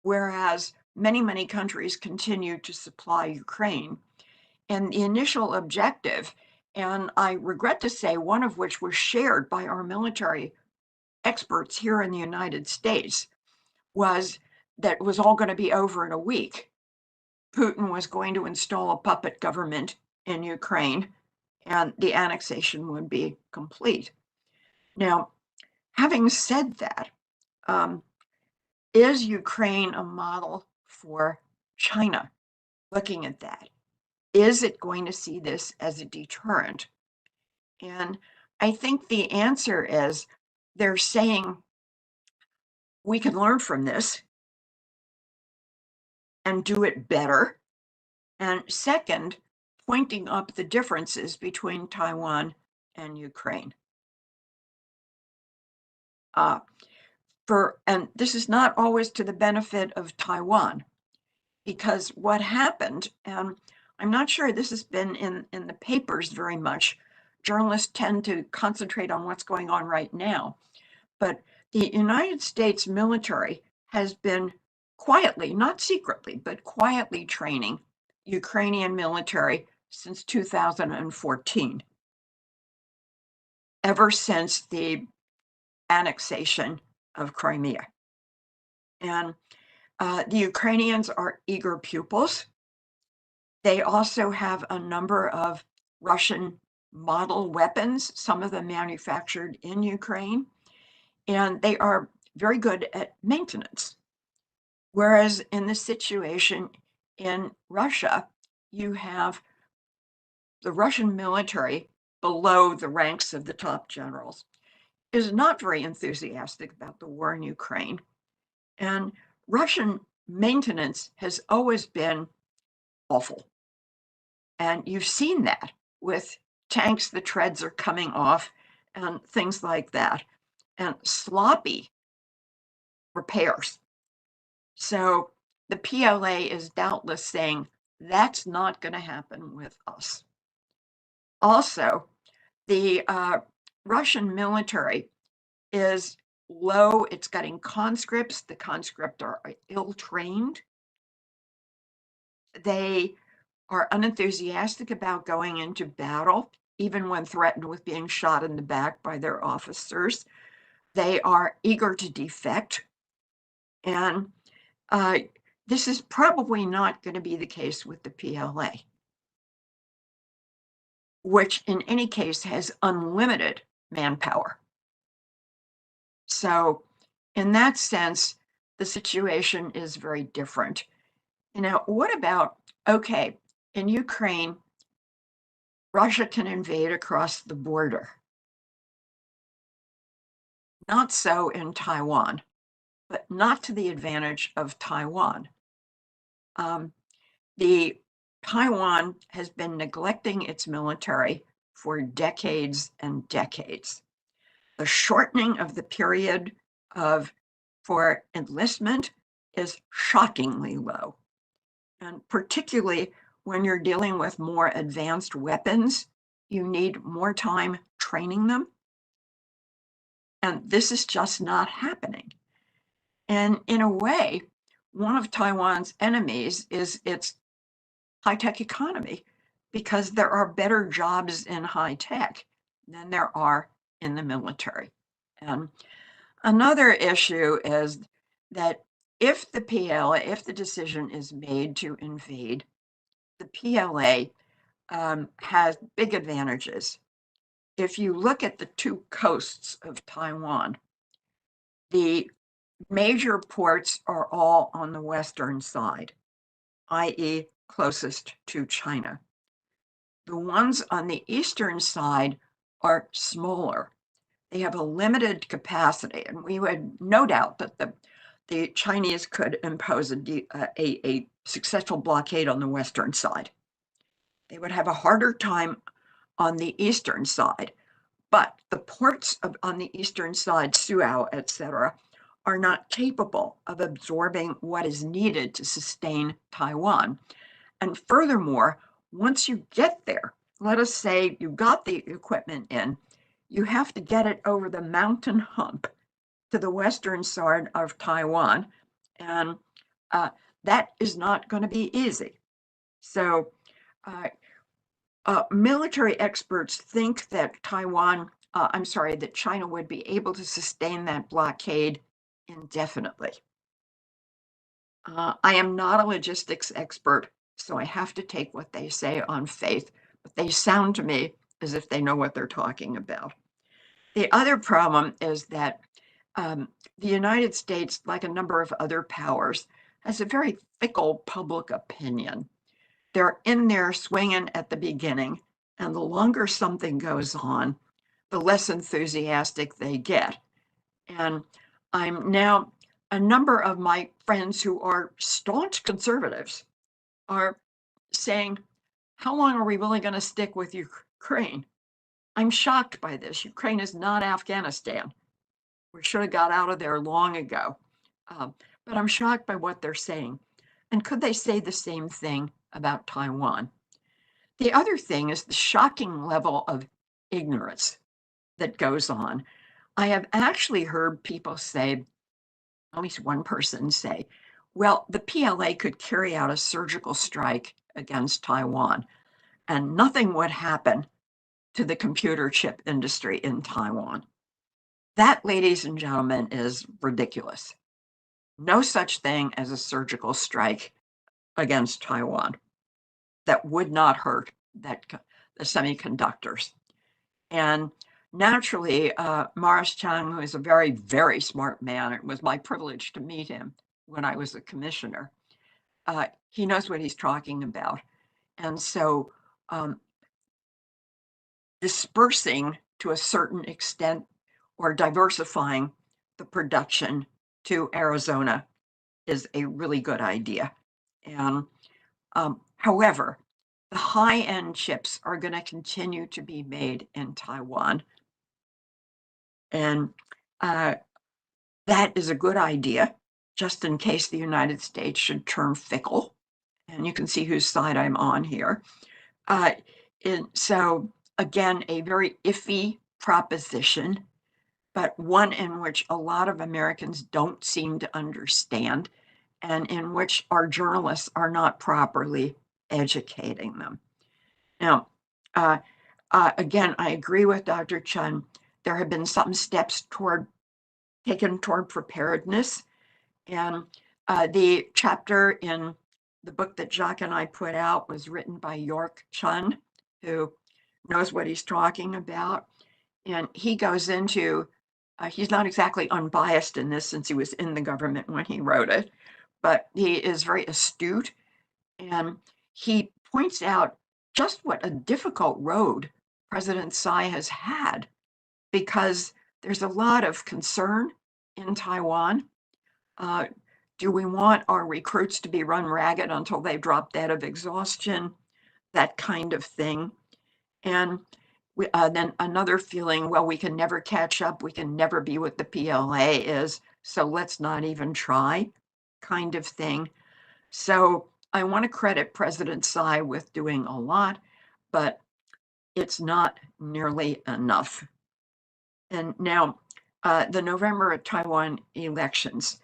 whereas many, many countries continue to supply Ukraine. And the initial objective, and I regret to say, one of which was shared by our military experts here in the United States, was that it was all going to be over in a week. Putin was going to install a puppet government in Ukraine, and the annexation would be complete. Now, having said that, is Ukraine a model for China? Looking at that, is it going to see this as a deterrent? And I think the answer is they're saying we can learn from this and do it better. And second, pointing up the differences between Taiwan and Ukraine. And this is not always to the benefit of Taiwan, because what happened, and I'm not sure this has been in the papers very much. Journalists tend to concentrate on what's going on right now. But the United States military has been quietly, not secretly, but quietly training Ukrainian military since 2014, ever since the annexation of Crimea. And the Ukrainians are eager pupils. They also have a number of Russian model weapons, some of them manufactured in Ukraine, and they are very good at maintenance. Whereas in the situation in Russia, you have the Russian military below the ranks of the top generals is not very enthusiastic about the war in Ukraine. And Russian maintenance has always been awful. And you've seen that with tanks, the treads are coming off and things like that, and sloppy repairs. So the PLA is doubtless saying that's not going to happen with us. Also, the Russian military is low. It's getting conscripts. The conscripts are ill-trained. They are unenthusiastic about going into battle, even when threatened with being shot in the back by their officers. They are eager to defect. And this is probably not going to be the case with the PLA, which in any case has unlimited manpower. So in that sense, the situation is very different. Now, what about, okay, in Ukraine, Russia can invade across the border. Not so in Taiwan, but not to the advantage of Taiwan. The Taiwan has been neglecting its military for decades and decades. The shortening of the period for enlistment is shockingly low. And particularly when you're dealing with more advanced weapons, you need more time training them. And this is just not happening. And in a way, one of Taiwan's enemies is its high-tech economy, because there are better jobs in high tech than there are in the military. And another issue is that if the decision is made to invade, the PLA has big advantages. If you look at the two coasts of Taiwan, the major ports are all on the western side, i.e., closest to China. The ones on the eastern side are smaller. They have a limited capacity, and we had no doubt that the Chinese could impose a successful blockade on the western side. They would have a harder time on the eastern side, but the ports on the eastern side, Suao, etc., are not capable of absorbing what is needed to sustain Taiwan. And furthermore, once you get there, let us say you got the equipment in, you have to get it over the mountain hump to the western side of Taiwan, and that is not going to be easy. So military experts think that that China would be able to sustain that blockade indefinitely. I am not a logistics expert, so I have to take what they say on faith, but they sound to me as if they know what they're talking about. The other problem is that the United States, like a number of other powers, has a very fickle public opinion. They're in there swinging at the beginning, and the longer something goes on, the less enthusiastic they get. And a number of my friends who are staunch conservatives are saying, how long are we really going to stick with Ukraine? I'm shocked by this. Ukraine is not Afghanistan. We should have got out of there long ago. But I'm shocked by what they're saying. And could they say the same thing about Taiwan? The other thing is the shocking level of ignorance that goes on. I have actually heard people say, at least one person say, well, the PLA could carry out a surgical strike against Taiwan, and nothing would happen to the computer chip industry in Taiwan. That, ladies and gentlemen, is ridiculous. No such thing as a surgical strike against Taiwan. that would not hurt the semiconductors. And naturally, Morris Chang, who is a very, very smart man, it was my privilege to meet him when I was a commissioner. He knows what he's talking about. And so dispersing to a certain extent or diversifying the production to Arizona is a really good idea. And however, the high-end chips are going to continue to be made in Taiwan. And that is a good idea, just in case the United States should turn fickle. And you can see whose side I'm on here. So again, a very iffy proposition, but one in which a lot of Americans don't seem to understand, and in which our journalists are not properly educating them. Now, again, I agree with Dr. Chun. There have been some steps taken toward preparedness, and the chapter in the book that Jacques and I put out was written by York Chun, who knows what he's talking about. And he goes into, he's not exactly unbiased in this since he was in the government when he wrote it, but he is very astute. And he points out just what a difficult road President Tsai has had, because there's a lot of concern in Taiwan. Do we want our recruits to be run ragged until they drop dead of exhaustion? That kind of thing. And then another feeling, well, we can never catch up. We can never be what the PLA is. So let's not even try, kind of thing. So I want to credit President Tsai with doing a lot, but it's not nearly enough. And now the November Taiwan elections.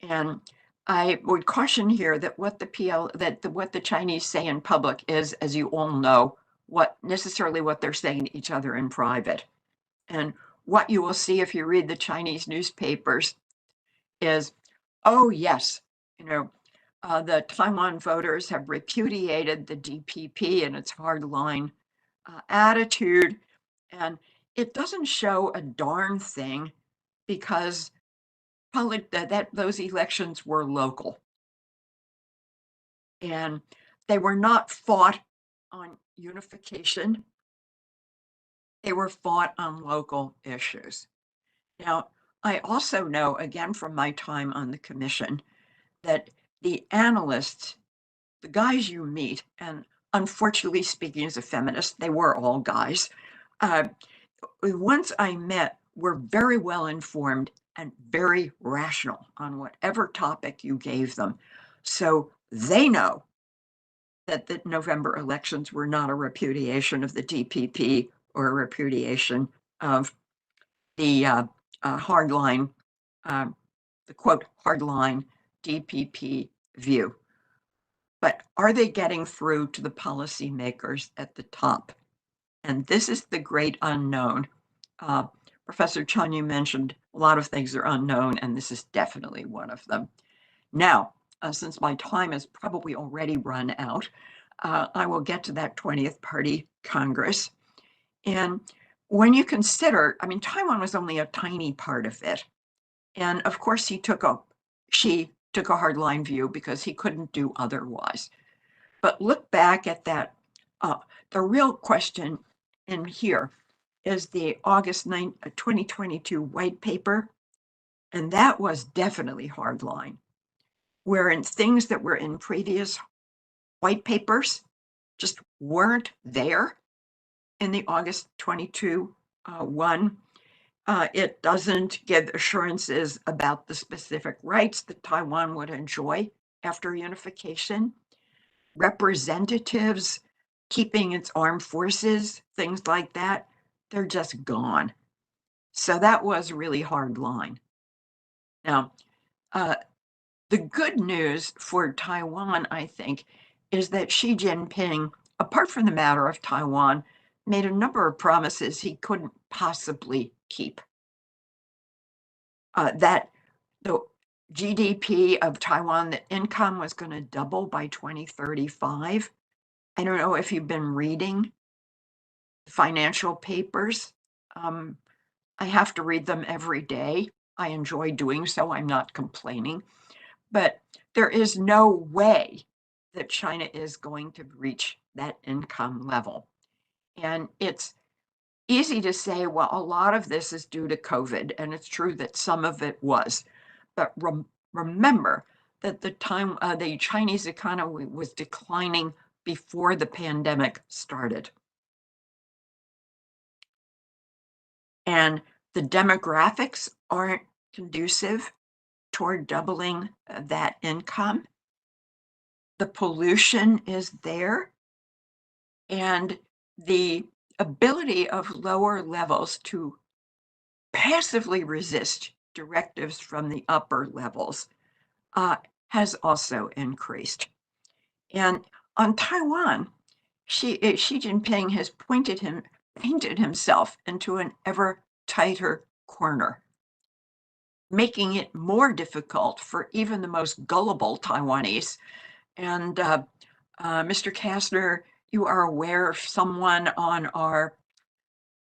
And I would caution here that what the Chinese say in public is, as you all know, what they're saying to each other in private. And what you will see if you read the Chinese newspapers is, oh yes, the Taiwan voters have repudiated the DPP and its hardline attitude, and it doesn't show a darn thing, because probably those elections were local, and they were not fought on unification. They were fought on local issues. Now, I also know, again, from my time on the commission, that the analysts, the guys you meet, and unfortunately speaking as a feminist, they were all guys, once I met, were very well informed and very rational on whatever topic you gave them. So they know that the November elections were not a repudiation of the DPP or a repudiation of the hardline, the quote, hardline DPP view. But are they getting through to the policymakers at the top? And this is the great unknown. Professor Chun, you mentioned a lot of things are unknown, and this is definitely one of them. Now, since my time has probably already run out, I will get to that 20th Party Congress. And when you consider, I mean, Taiwan was only a tiny part of it. And of course, she took a hardline view because he couldn't do otherwise. But look back at that. The real question in here is the August 9, 2022 white paper. And that was definitely hardline, wherein things that were in previous white papers just weren't there in the August 22 one. It doesn't give assurances about the specific rights that Taiwan would enjoy after unification. Representatives keeping its armed forces, things like that, they're just gone. So that was really hard line. Now, the good news for Taiwan, I think, is that Xi Jinping, apart from the matter of Taiwan, made a number of promises he couldn't possibly keep. That the GDP of Taiwan, the income was going to double by 2035. I don't know if you've been reading financial papers. I have to read them every day. I enjoy doing so. I'm not complaining. But there is no way that China is going to reach that income level. And it's easy to say, well, a lot of this is due to COVID, and it's true that some of it was. But remember that the Chinese economy was declining before the pandemic started. And the demographics aren't conducive toward doubling that income. The pollution is there, and the ability of lower levels to passively resist directives from the upper levels has also increased. And on Taiwan, Xi Jinping has painted himself into an ever tighter corner, making it more difficult for even the most gullible Taiwanese. And Mr. Kastner, you are aware of someone on our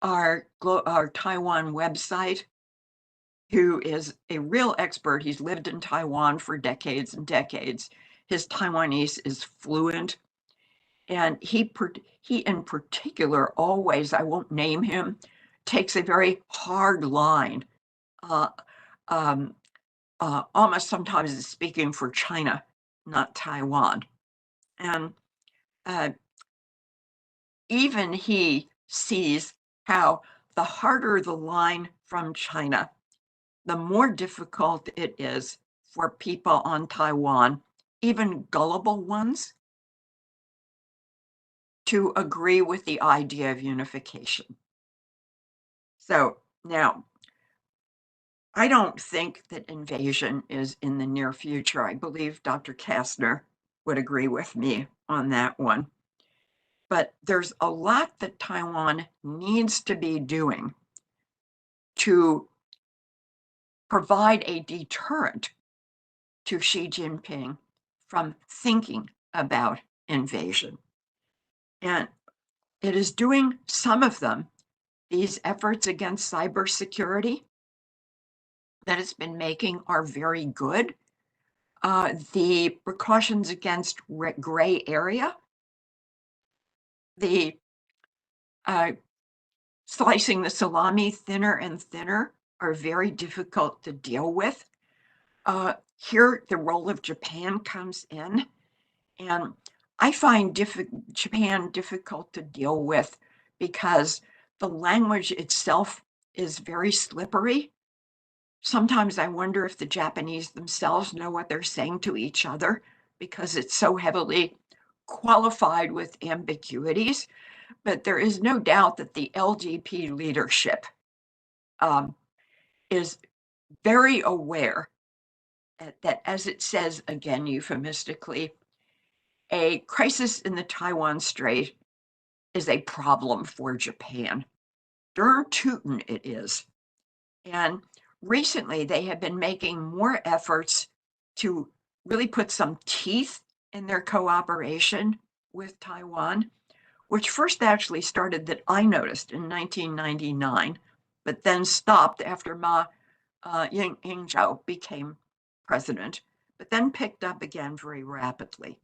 Taiwan website who is a real expert. He's lived in Taiwan for decades and decades. His Taiwanese is fluent. And he in particular always, I won't name him, takes a very hard line, almost sometimes is speaking for China, not Taiwan. And even he sees how the harder the line from China, the more difficult it is for people on Taiwan, even gullible ones, to agree with the idea of unification. So now, I don't think that invasion is in the near future. I believe Dr. Kastner would agree with me on that one. But there's a lot that Taiwan needs to be doing to provide a deterrent to Xi Jinping from thinking about invasion. And it is doing some of them. These efforts against cybersecurity that it's been making are very good. The precautions against gray area, the slicing the salami thinner and thinner are very difficult to deal with. Here, the role of Japan comes in, and I find Japan difficult to deal with because the language itself is very slippery. Sometimes I wonder if the Japanese themselves know what they're saying to each other because it's so heavily qualified with ambiguities. But there is no doubt that the LDP leadership is very aware that, as it says again euphemistically, a crisis in the Taiwan Strait is a problem for Japan. Der Tuten it is. And recently they have been making more efforts to really put some teeth in their cooperation with Taiwan, which first actually started that I noticed in 1999, but then stopped after Ma Ying-jeou became president, but then picked up again very rapidly.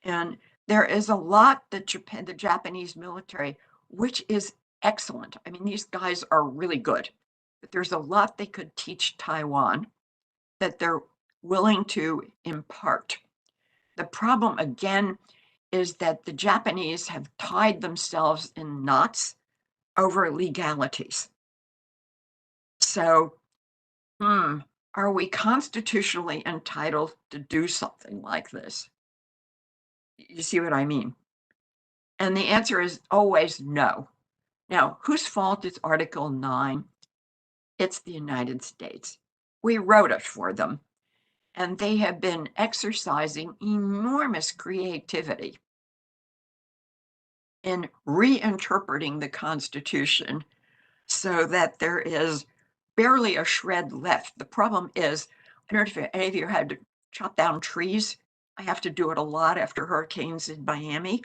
And there is a lot that the Japanese military, which is excellent. I mean, these guys are really good, but there's a lot they could teach Taiwan that they're willing to impart. The problem, again, is that the Japanese have tied themselves in knots over legalities. So, are we constitutionally entitled to do something like this? You see what I mean? And the answer is always no. Now, whose fault is Article 9? It's the United States. We wrote it for them, and they have been exercising enormous creativity in reinterpreting the Constitution so that there is barely a shred left. The problem is, I don't know if any of you had to chop down trees. I have to do it a lot after hurricanes in Miami.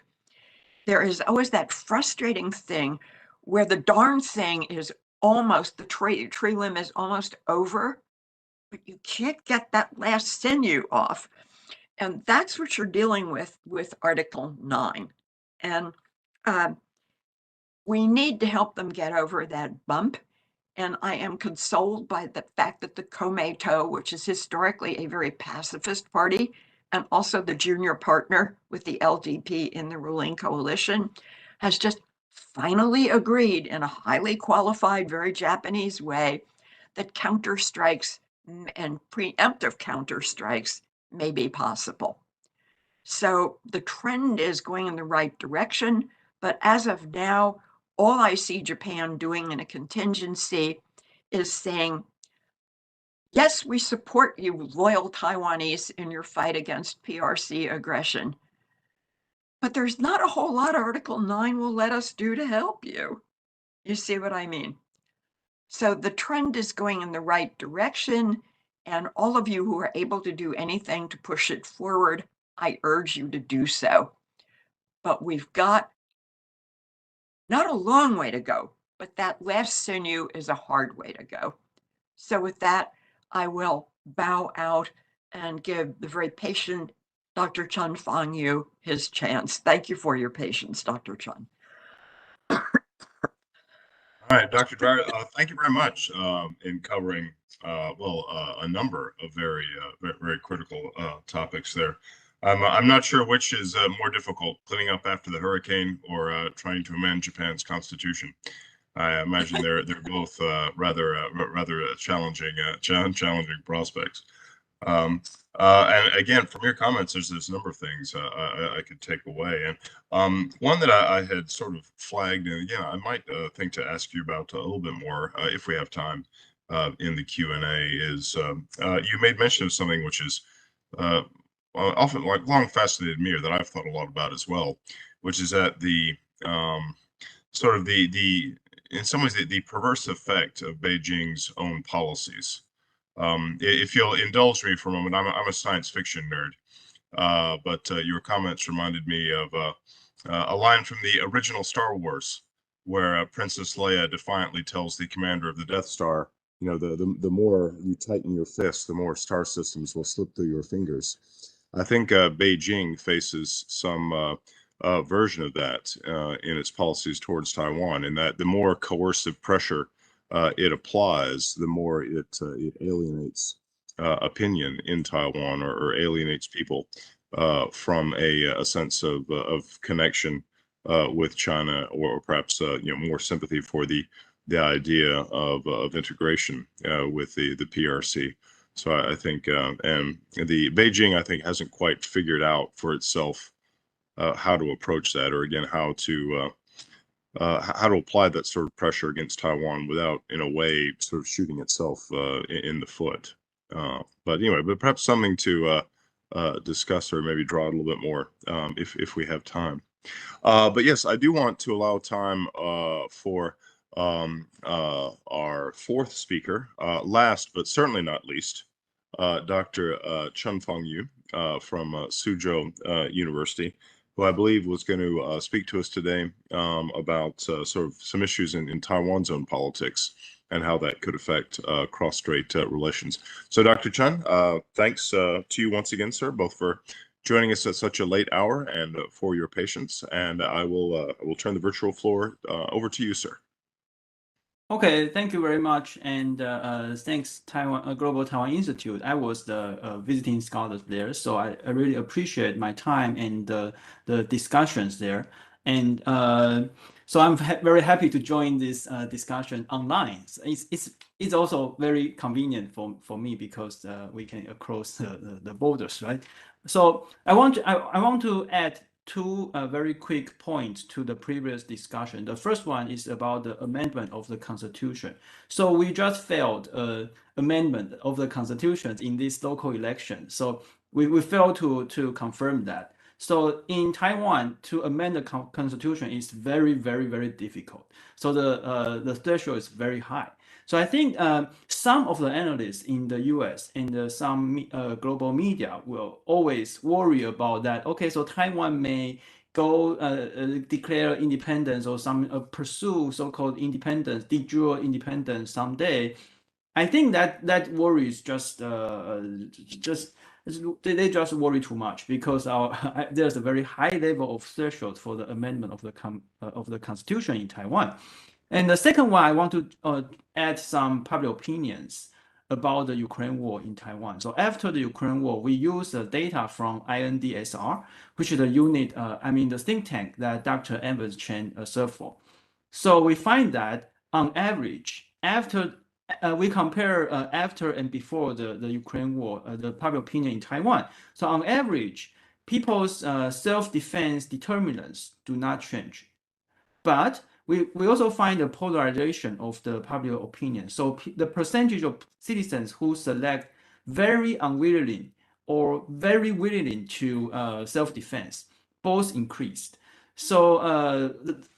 there is always that frustrating thing where the darn thing is almost, the tree limb is almost over, but you can't get that last sinew off. And that's what you're dealing with Article 9. And we need to help them get over that bump. And I am consoled by the fact that the Komeito, which is historically a very pacifist party, and also the junior partner with the LDP in the ruling coalition, has just finally agreed in a highly qualified, very Japanese way that counterstrikes and preemptive counterstrikes may be possible. So the trend is going in the right direction, but as of now, all I see Japan doing in a contingency is saying, yes, we support you, loyal Taiwanese, in your fight against PRC aggression, but there's not a whole lot Article 9 will let us do to help you. You see what I mean? So the trend is going in the right direction, and all of you who are able to do anything to push it forward, I urge you to do so. But we've got not a long way to go, but that last sinew is a hard way to go. So with that, I will bow out and give the very patient Dr. Chun Fang-Yu his chance. Thank you for your patience, Dr. Chun. All right, Dr. Dreyer, thank you very much in covering, a number of very critical topics there. I'm not sure which is more difficult, cleaning up after the hurricane or trying to amend Japan's constitution. I imagine they're both rather challenging prospects. And again, from your comments, there's a number of things I could take away. And one that I had sort of flagged, and again, I might think to ask you about a little bit more if we have time in the Q&A is you made mention of something which is often long fascinated me, or that I've thought a lot about as well, which is that the sort of the in some ways the perverse effect of Beijing's own policies. If you'll indulge me for a moment, I'm a science fiction nerd, but your comments reminded me of a line from the original Star Wars, where Princess Leia defiantly tells the commander of the Death Star, you know, the more you tighten your fist, the more star systems will slip through your fingers. I think Beijing faces some version of that in its policies towards Taiwan, and that the more coercive pressure it applies, the more it alienates opinion in Taiwan, or alienates people from a sense of connection with China, or perhaps more sympathy for the idea of integration with the PRC. So I think, and the Beijing, I think, hasn't quite figured out for itself how to approach that, or again, how to apply that sort of pressure against Taiwan without, in a way, sort of shooting itself in the foot. But anyway, but perhaps something to discuss, or maybe draw a little bit more if we have time. But yes, I do want to allow time for our fourth speaker, last but certainly not least, Dr. Chun Fang-Yu from Suzhou University, who I believe was going to speak to us today about sort of some issues in Taiwan's own politics and how that could affect cross-strait relations. So, Dr. Chun, thanks to you once again, sir, both for joining us at such a late hour and for your patience. And I will turn the virtual floor over to you, sir. Okay, thank you very much, and thanks Global Taiwan Institute. I was the visiting scholar there, so I really appreciate my time and the discussions there. And so I'm very happy to join this discussion online. So it's also very convenient for me because we can cross the borders, right? So I want to add two very quick points to the previous discussion. The first one is about the amendment of the Constitution. So we just failed amendment of the Constitution in this local election. So we failed to confirm that. So in Taiwan, to amend the Constitution is very, very, very difficult. So the threshold is very high. So I think some of the analysts in the US and some global media will always worry about that. Okay, so Taiwan may go declare independence or some pursue so-called independence, de jure independence someday, I think that worries just they just worry too much, because there's a very high level of threshold for the amendment of the constitution in Taiwan. And the second one, I want to add some public opinions about the Ukraine war in Taiwan. So after the Ukraine war, we use the data from INDSR, which is the unit, the think tank that Dr. Evans Chen served for. So we find that on average, after we compare after and before the Ukraine war, the public opinion in Taiwan. So on average, people's self-defense determinants do not change. But we also find a polarization of the public opinion. So the percentage of citizens who select very unwilling or very willing to self-defense both increased. So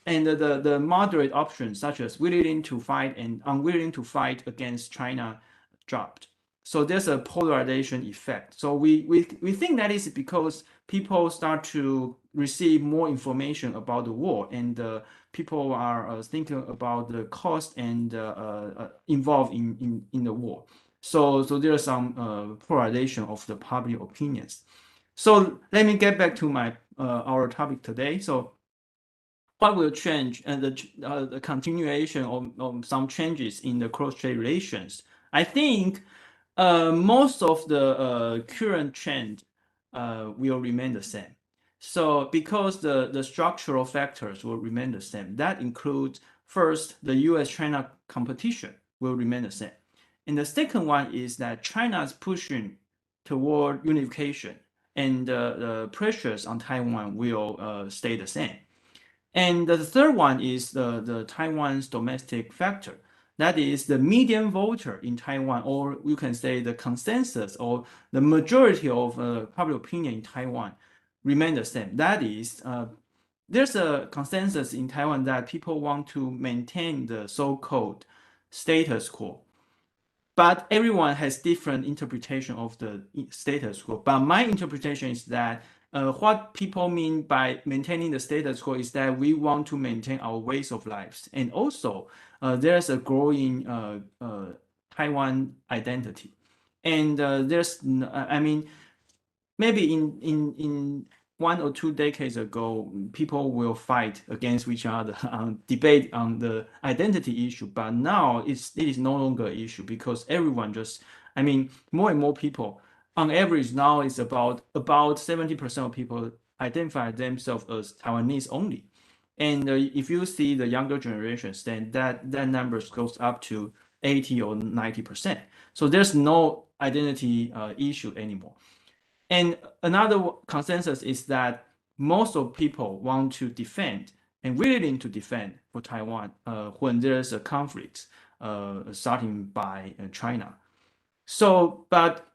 and the moderate options, such as willing to fight and unwilling to fight against China, dropped. So there's a polarization effect. So we think that is because people start to receive more information about the war, and people are thinking about the cost and involved in the war. So there's some polarization of the public opinions. So let me get back to my our topic today. So what will change, and the continuation of some changes in the cross-strait relations? I think most of the current trend will remain the same. So because the structural factors will remain the same, that includes first, the US-China competition will remain the same. And the second one is that China is pushing toward unification, and the pressures on Taiwan will stay the same. And the third one is the Taiwan's domestic factor. That is the median voter in Taiwan, or you can say the consensus or the majority of public opinion in Taiwan remain the same. That is, there's a consensus in Taiwan that people want to maintain the so-called status quo. But everyone has different interpretation of the status quo. But my interpretation is that what people mean by maintaining the status quo is that we want to maintain our ways of lives. And also, there's a growing Taiwan identity. And maybe in 1 or 2 decades ago, people will fight against each other debate on the identity issue. But now it is no longer an issue, because everyone more and more people, on average now, is about 70% of people identify themselves as Taiwanese only. And if you see the younger generations, then that number goes up to 80 or 90%. So there's no identity issue anymore. And another consensus is that most of people want to defend and willing to defend for Taiwan when there's a conflict starting by China. So, but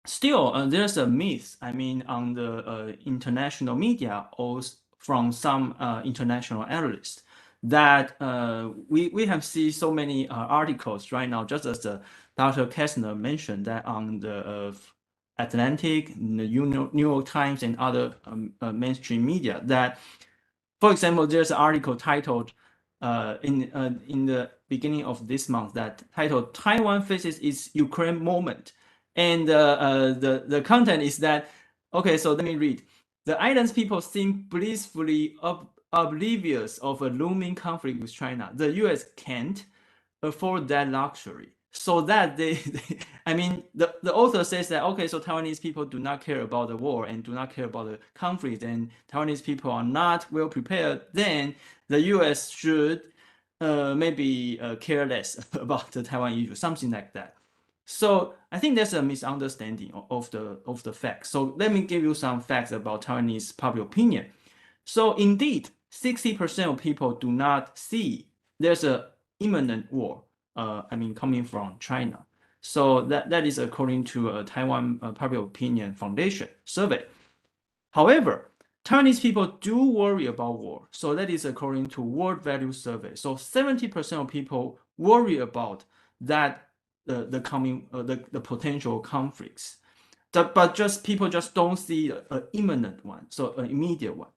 still, there's a myth, on the international media or from some international analysts, that we have seen so many articles right now, just as Dr. Kessner mentioned, that on the Atlantic, the New York Times, and other mainstream media, that, for example, there's an article titled in the beginning of this month that titled "Taiwan Faces its Ukraine Moment," and the content is that, okay, so let me read. The island's people seem blissfully oblivious of a looming conflict with China. The U.S. can't afford that luxury. So that the author says that, okay, so Taiwanese people do not care about the war and do not care about the conflict, and Taiwanese people are not well prepared, then the US should maybe care less about the Taiwan issue, something like that. So I think there's a misunderstanding of the facts. So let me give you some facts about Taiwanese public opinion. So indeed, 60% of people do not see there's an imminent war, coming from China. So that is according to a Taiwan Public Opinion Foundation survey. However, Taiwanese people do worry about war. So that is according to World Value Survey. So 70% of people worry about that the coming the potential conflicts. But people just don't see an imminent one, so an immediate one.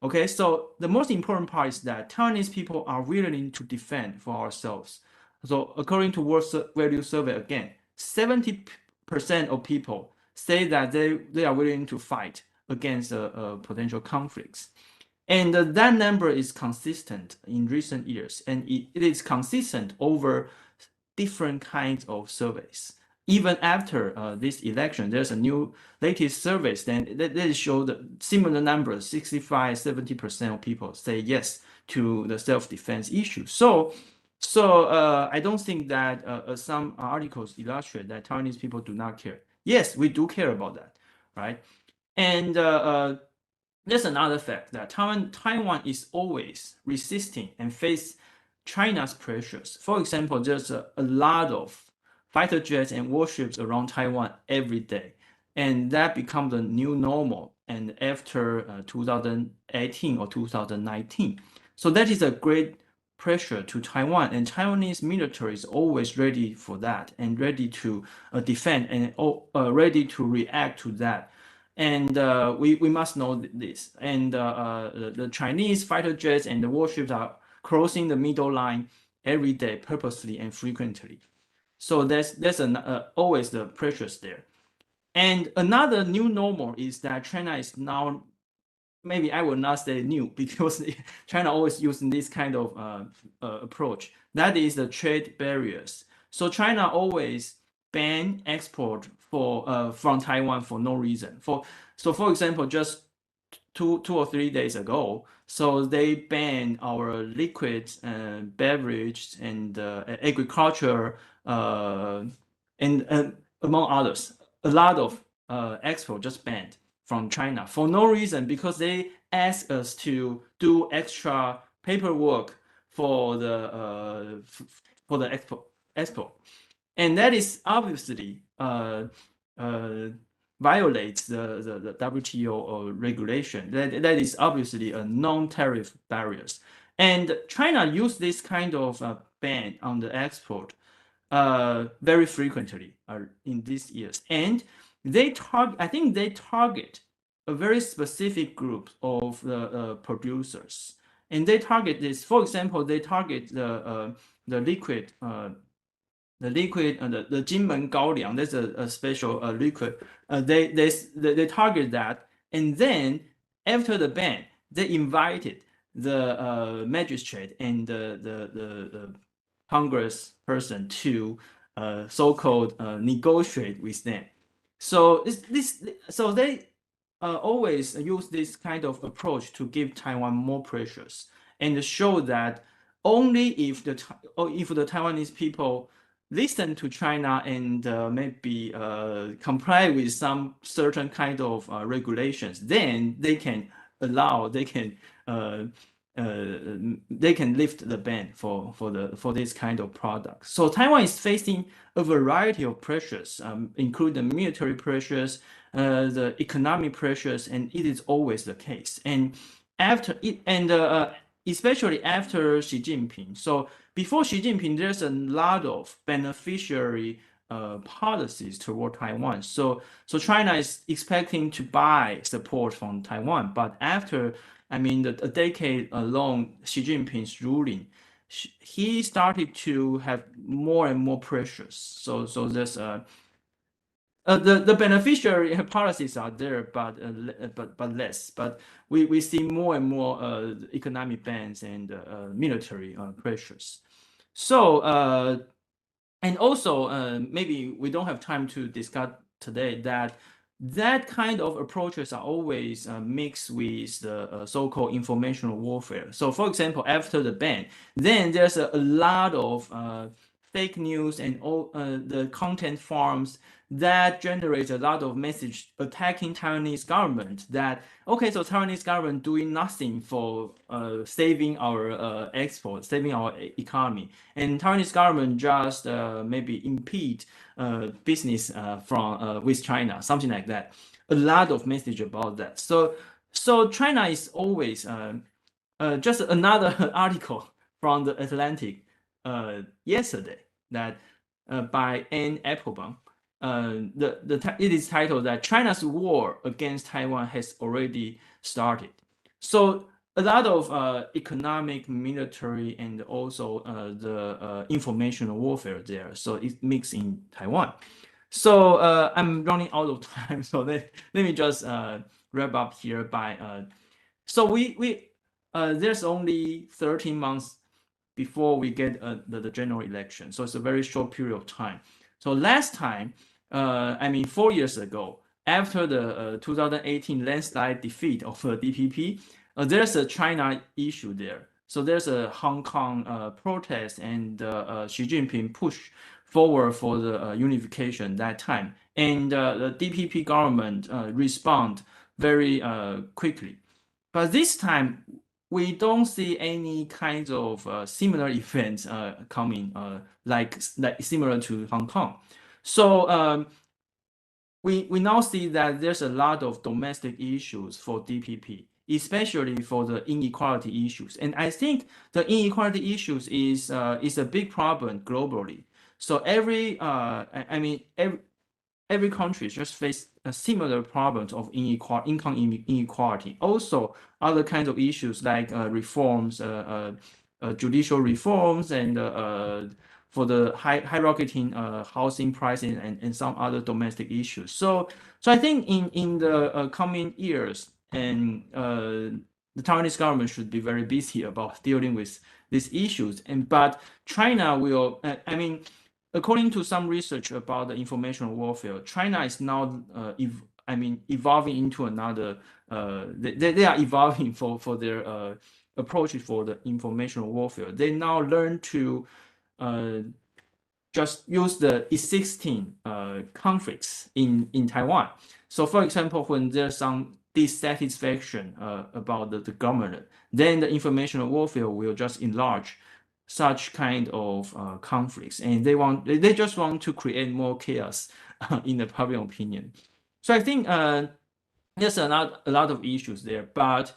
Okay, so the most important part is that Taiwanese people are willing to defend for ourselves. So according to World Value Survey, again, 70% of people say that they are willing to fight against potential conflicts. And that number is consistent in recent years, and it is consistent over different kinds of surveys. Even after this election, there's a new latest surveys that show the similar numbers, 65, 70% of people say yes to the self-defense issue. So I don't think that some articles illustrate that Taiwanese people do not care. Yes, we do care about that, right? And there's another fact that Taiwan is always resisting and face China's pressures. For example, there's a lot of fighter jets and warships around Taiwan every day, and that becomes the new normal. And after 2018 or 2019, so that is a great pressure to Taiwan, and Taiwanese military is always ready for that and ready to defend and ready to react to that. And we must know this. And the Chinese fighter jets and the warships are crossing the middle line every day, purposely and frequently. So there's always the pressures there. And another new normal is that China is now, maybe I will not say new, because China always using this kind of approach. That is the trade barriers. So China always ban export from Taiwan for no reason. For example, just two or 3 days ago, so they banned our liquid beverage and agriculture and among others. A lot of export just banned from China for no reason, because they asked us to do extra paperwork for the export, and that is obviously violates the WTO regulation. That is obviously a non-tariff barriers, and China used this kind of ban on the export very frequently in these years, and I think they target a very specific group of the producers, and they target this. For example, they target the liquid and the Jinmen Gaoliang. That's a special liquid. They target that, and then after the ban, they invited the magistrate and the Congress person to so-called negotiate with them. So so they always use this kind of approach to give Taiwan more pressures and show that only if the Taiwanese people listen to China and maybe comply with some certain kind of regulations, then they can lift the ban for this kind of product. So Taiwan is facing a variety of pressures, including military pressures, the economic pressures, and it is always the case. And especially after Xi Jinping. So before Xi Jinping, there's a lot of beneficiary policies toward Taiwan. So China is expecting to buy support from Taiwan, but after, I mean, a decade long Xi Jinping's ruling, he started to have more and more pressures. So there's the beneficiary policies are there, but less. But we see more and more economic bans and military pressures. So and also maybe we don't have time to discuss today that kind of approaches are always mixed with the so-called informational warfare. So for example, after the ban, then there's a lot of fake news and all the content farms that generate a lot of message attacking Taiwanese government that, okay, so Taiwanese government doing nothing for saving our export, saving our economy, and Taiwanese government just maybe impede business from with China, something like that. A lot of message about that. So China is always just another article from the Atlantic yesterday that by Anne Applebaum. It is titled that China's war against Taiwan has already started. So a lot of economic, military, and also the informational warfare there. So it mixed in Taiwan. So I'm running out of time. So let me just wrap up here by so we there's only 13 months before we get the general election. So it's a very short period of time. So last time, I mean 4 years ago, after the 2018 landslide defeat of the DPP, there's a China issue there. So there's a Hong Kong protest, and Xi Jinping push forward for the unification that time. And the DPP government respond very quickly. But this time, we don't see any kinds of similar events coming, like similar to Hong Kong. So we now see that there's a lot of domestic issues for DPP, especially for the inequality issues. And I think the inequality issues is a big problem globally. So every country just face similar problems of income inequality. Also, other kinds of issues like reforms, judicial reforms, and for the high-rocketing housing prices and some other domestic issues. So I think in the coming years, and the Taiwanese government should be very busy about dealing with these issues. But China will, according to some research about the information warfare, China is now, evolving into another. They are evolving for their approaches for the information warfare. They now learn to just use the existing conflicts in Taiwan. So, for example, when there's some dissatisfaction about the government, then the information warfare will just enlarge such kind of conflicts, and they just want to create more chaos in the public opinion. So I think there's a lot of issues there, but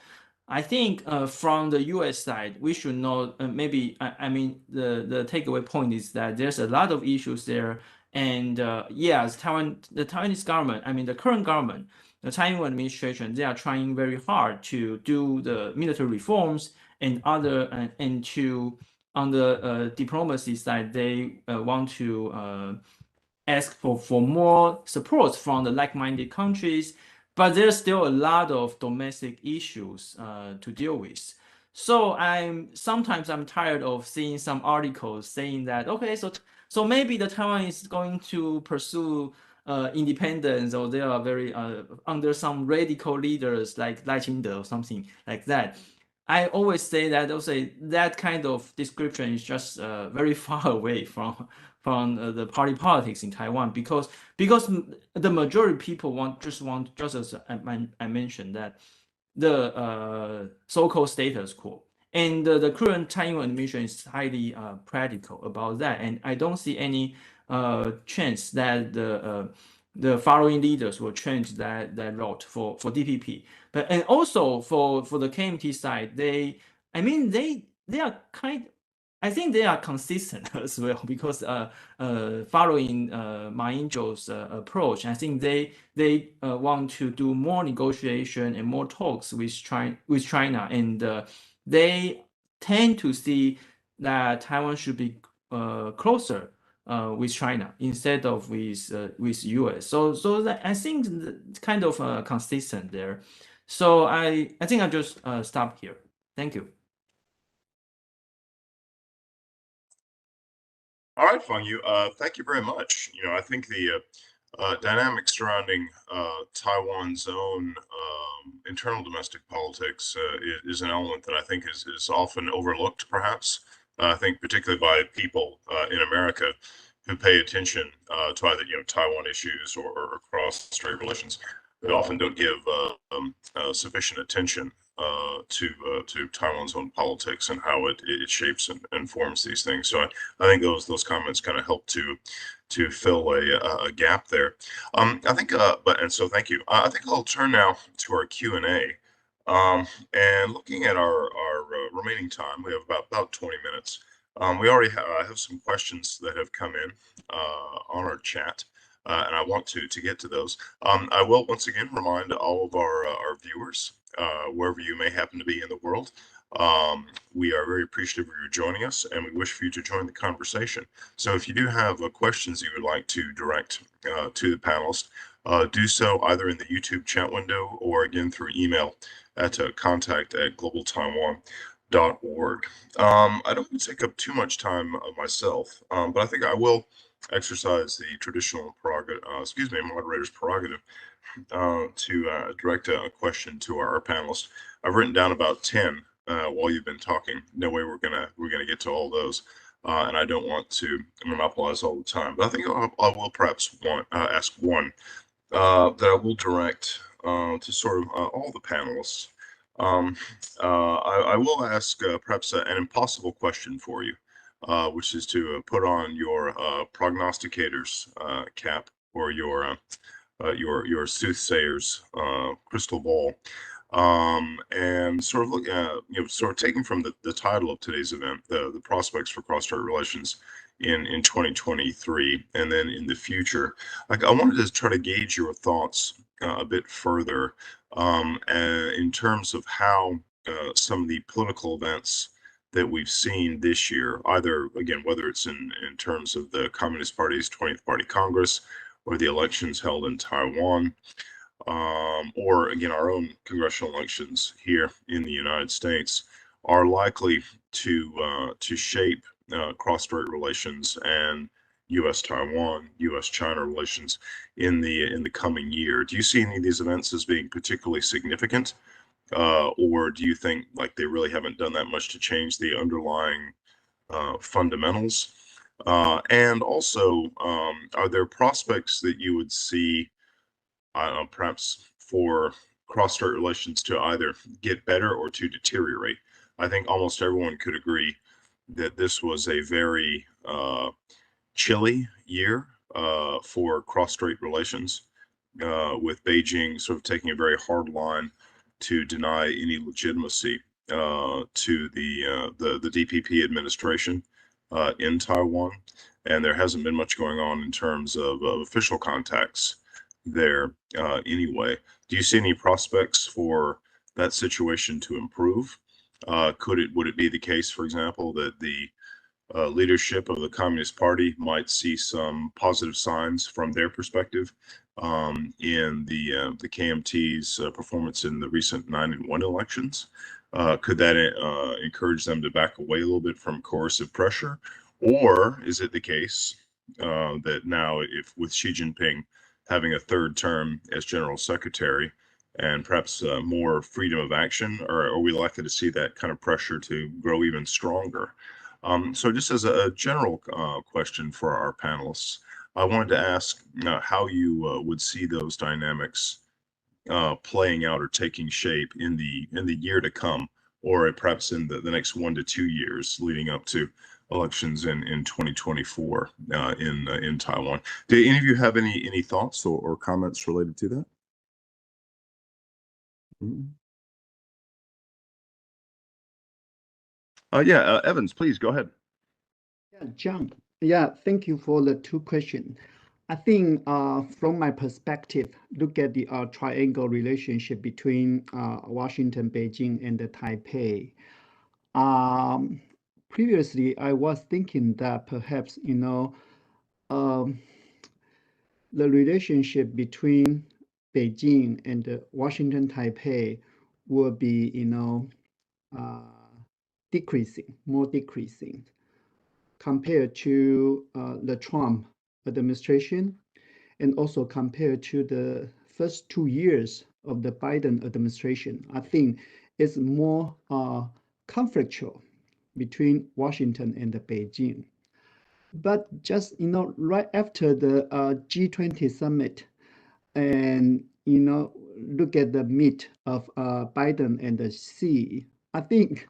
I think from the U.S. side, we should know maybe the takeaway point is that there's a lot of issues there, and yes, the Taiwanese government, the current government, the Taiwan administration, they are trying very hard to do the military reforms and other and to on the diplomacy side, they want to ask for more support from the like-minded countries, but there's still a lot of domestic issues to deal with. So sometimes I'm tired of seeing some articles saying that, okay, so maybe the Taiwan is going to pursue independence, or they are very under some radical leaders like Lai Ching-te or something like that. I always say that kind of description is just very far away from the party politics in Taiwan, because the majority of people just as I mentioned, that the so-called status quo, and the current Taiwan administration is highly practical about that, and I don't see any chance that the following leaders will change that route for DPP. But and also for the KMT side, they are I think they are consistent as well, because following Ma Ying-jeou's approach, I think they want to do more negotiation and more talks with China, and they tend to see that Taiwan should be closer with China instead of with US. So that, I think it's kind of consistent there. So I think I'll just stop here. Thank you. All right, Feng Yu, thank you very much. I think the dynamic surrounding Taiwan's own internal domestic politics is an element that I think is often overlooked, perhaps. I think particularly by people in America who pay attention to either Taiwan issues or cross-strait relations. They often don't give sufficient attention to Taiwan's own politics and how it shapes and informs these things. So I think those comments kind of help to fill a gap there. I think, so thank you. I think I'll turn now to our Q&A. And looking at our remaining time, we have about 20 minutes. We already have some questions that have come in on our chat. and I want to get to those. I will once again remind all of our viewers, wherever you may happen to be in the world, we are very appreciative of you joining us, and we wish for you to join the conversation. So if you do have questions you would like to direct to the panelists, do so either in the YouTube chat window or again through email at contact@globaltaiwan.org. I don't want to take up too much time myself, but I think I will exercise the traditional moderator's prerogative to direct a question to our panelists. I've written down about 10 while you've been talking. No way we're gonna get to all those, and I don't want to monopolize all the time. But I think I will perhaps ask one that I will direct to sort of all the panelists. I will ask perhaps an impossible question for you, which is to put on your prognosticator's cap or your soothsayer's crystal ball, and sort of look at, sort of taking from the title of today's event, the prospects for cross-strait relations in 2023 and then in the future. Like, I wanted to try to gauge your thoughts a bit further in terms of how some of the political events that we've seen this year, either, again, whether it's in terms of the Communist Party's 20th Party Congress or the elections held in Taiwan, or again, our own congressional elections here in the United States, are likely to shape cross-strait relations and U.S.-Taiwan, U.S.-China relations in the coming year. Do you see any of these events as being particularly significant, or do you think like they really haven't done that much to change the underlying fundamentals? And also, are there prospects that you would see perhaps for cross-strait relations to either get better or to deteriorate? I think almost everyone could agree that this was a very chilly year for cross-strait relations, with Beijing sort of taking a very hard line to deny any legitimacy to the DPP administration in Taiwan, and there hasn't been much going on in terms of official contacts there anyway. Do you see any prospects for that situation to improve? Would it be the case, for example, that the leadership of the Communist Party might see some positive signs from their perspective in the KMT's performance in the recent 9-1 elections? Could that encourage them to back away a little bit from coercive pressure? Or is it the case that now, if with Xi Jinping having a third term as General Secretary and perhaps more freedom of action, or are we likely to see that kind of pressure to grow even stronger? So just as a general question for our panelists, I wanted to ask how you would see those dynamics playing out or taking shape in the year to come, or perhaps in the next 1 to 2 years leading up to elections in 2024 in Taiwan. Do any of you have any thoughts or comments related to that? Yeah, Evans, please go ahead. Yeah, John. Yeah, thank you for the two questions. I think from my perspective, look at the triangle relationship between Washington, Beijing, and the Taipei. Previously, I was thinking that perhaps, the relationship between Beijing and the Washington, Taipei will be, more decreasing compared to the Trump administration, and also compared to the first 2 years of the Biden administration. I think it's more conflictual between Washington and the Beijing. But just, right after the G20 summit, and, look at the meet of Biden and the Xi, I think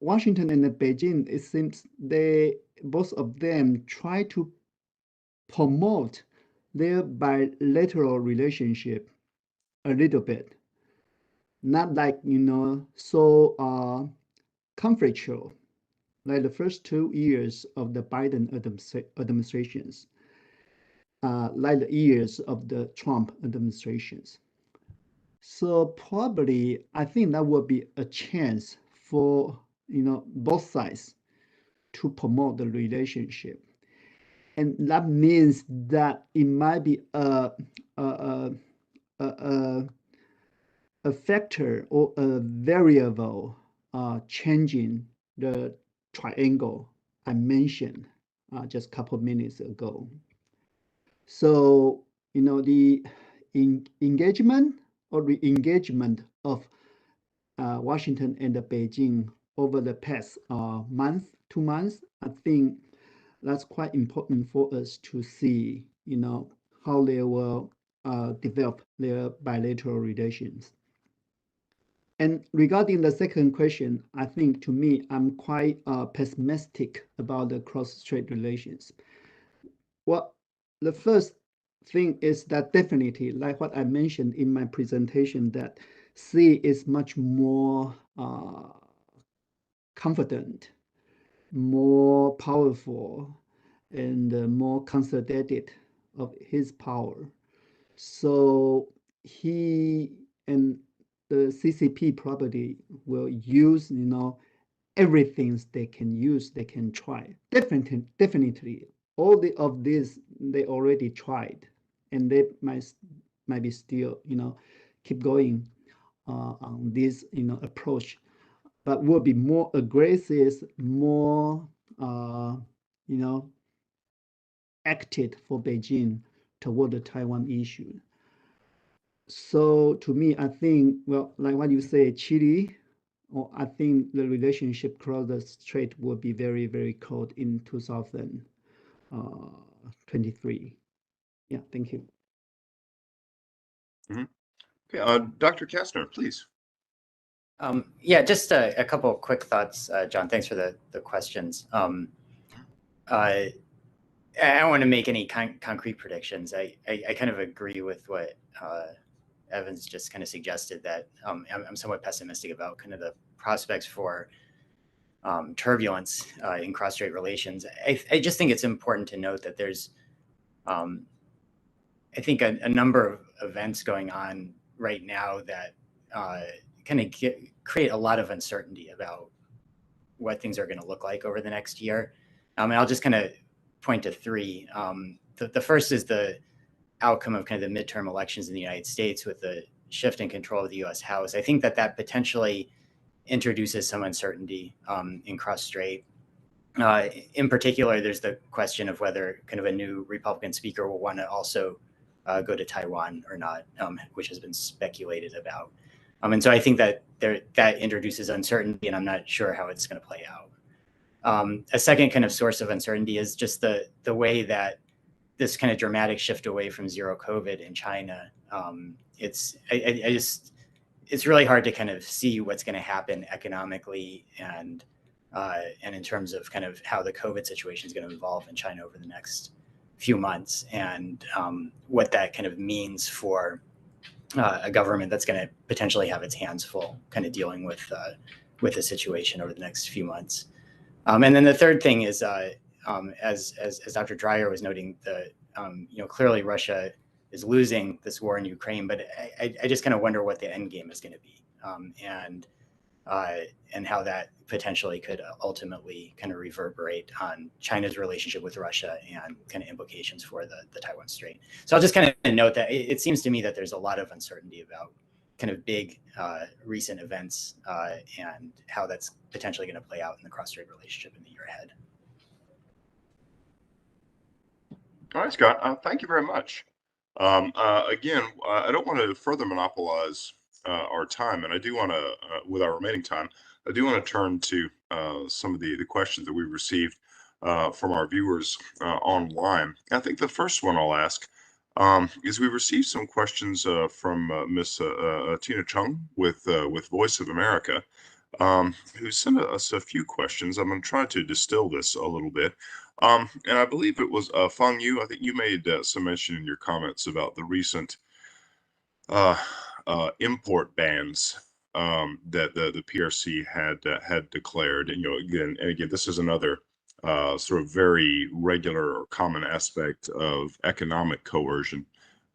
Washington and Beijing, it seems both of them try to promote their bilateral relationship a little bit, not like, so conflictual like the first 2 years of the Biden administrations, like the years of the Trump administrations. So probably, I think that would be a chance for both sides to promote the relationship, and that means that it might be a, a, a factor or a variable changing the triangle I mentioned just a couple of minutes ago. So, the engagement or re-engagement of Washington and Beijing over the past month, 2 months, I think that's quite important for us to see, how they will develop their bilateral relations. And regarding the second question, I think to me, I'm quite pessimistic about the cross-strait relations. Well, the first thing is that definitely, like what I mentioned in my presentation, that Xi is much more confident, more powerful, and more consolidated of his power. So he and the CCP probably will use, everything they can use, they can try. Definitely, all of this they already tried, and they might be still, keep going on this, approach, but will be more aggressive, more, acted for Beijing toward the Taiwan issue. So to me, I think, well, like what you say, Chile, or I think the relationship across the strait will be very, very cold in 2023. Yeah, thank you. Okay, Dr. Kastner, please. Yeah, just a couple of quick thoughts, John. Thanks for the questions. I don't want to make any concrete predictions. I kind of agree with what Evans just kind of suggested, that I'm somewhat pessimistic about kind of the prospects for turbulence in cross-strait relations. I just think it's important to note that there's, I think, a number of events going on right now that kind of create a lot of uncertainty about what things are going to look like over the next year. And I'll just kind of point to three. The first is the outcome of kind of the midterm elections in the United States with the shift in control of the U.S. House. I think that potentially introduces some uncertainty in cross-strait. In particular, there's the question of whether kind of a new Republican speaker will want to also go to Taiwan or not, which has been speculated about. And so I think that introduces uncertainty, and I'm not sure how it's going to play out. A second kind of source of uncertainty is just the way that this kind of dramatic shift away from zero COVID in China. It's really hard to kind of see what's going to happen economically and in terms of kind of how the COVID situation is going to evolve in China over the next few months, and what that kind of means for a government that's going to potentially have its hands full kind of dealing with the situation over the next few months. And then the third thing is, as Dr. Dreyer was noting, clearly Russia is losing this war in Ukraine, but I just kind of wonder what the end game is going to be, and how that potentially could ultimately kind of reverberate on China's relationship with Russia and kind of implications for the Taiwan Strait. So I'll just kind of note that it seems to me that there's a lot of uncertainty about kind of big recent events and how that's potentially going to play out in the cross-strait relationship in the year ahead. All right, Scott, thank you very much. Again, I don't want to further monopolize our time, and I do want to, with our remaining time, I do want to turn to some of the questions that we've received from our viewers online. I think the first one I'll ask is we received some questions from Miss Tina Chung with Voice of America, who sent us a few questions. I'm going to try to distill this a little bit. And I believe it was Fang Yu. I think you made some mention in your comments about the recent import bans that the PRC had declared. And, again, this is another sort of very regular or common aspect of economic coercion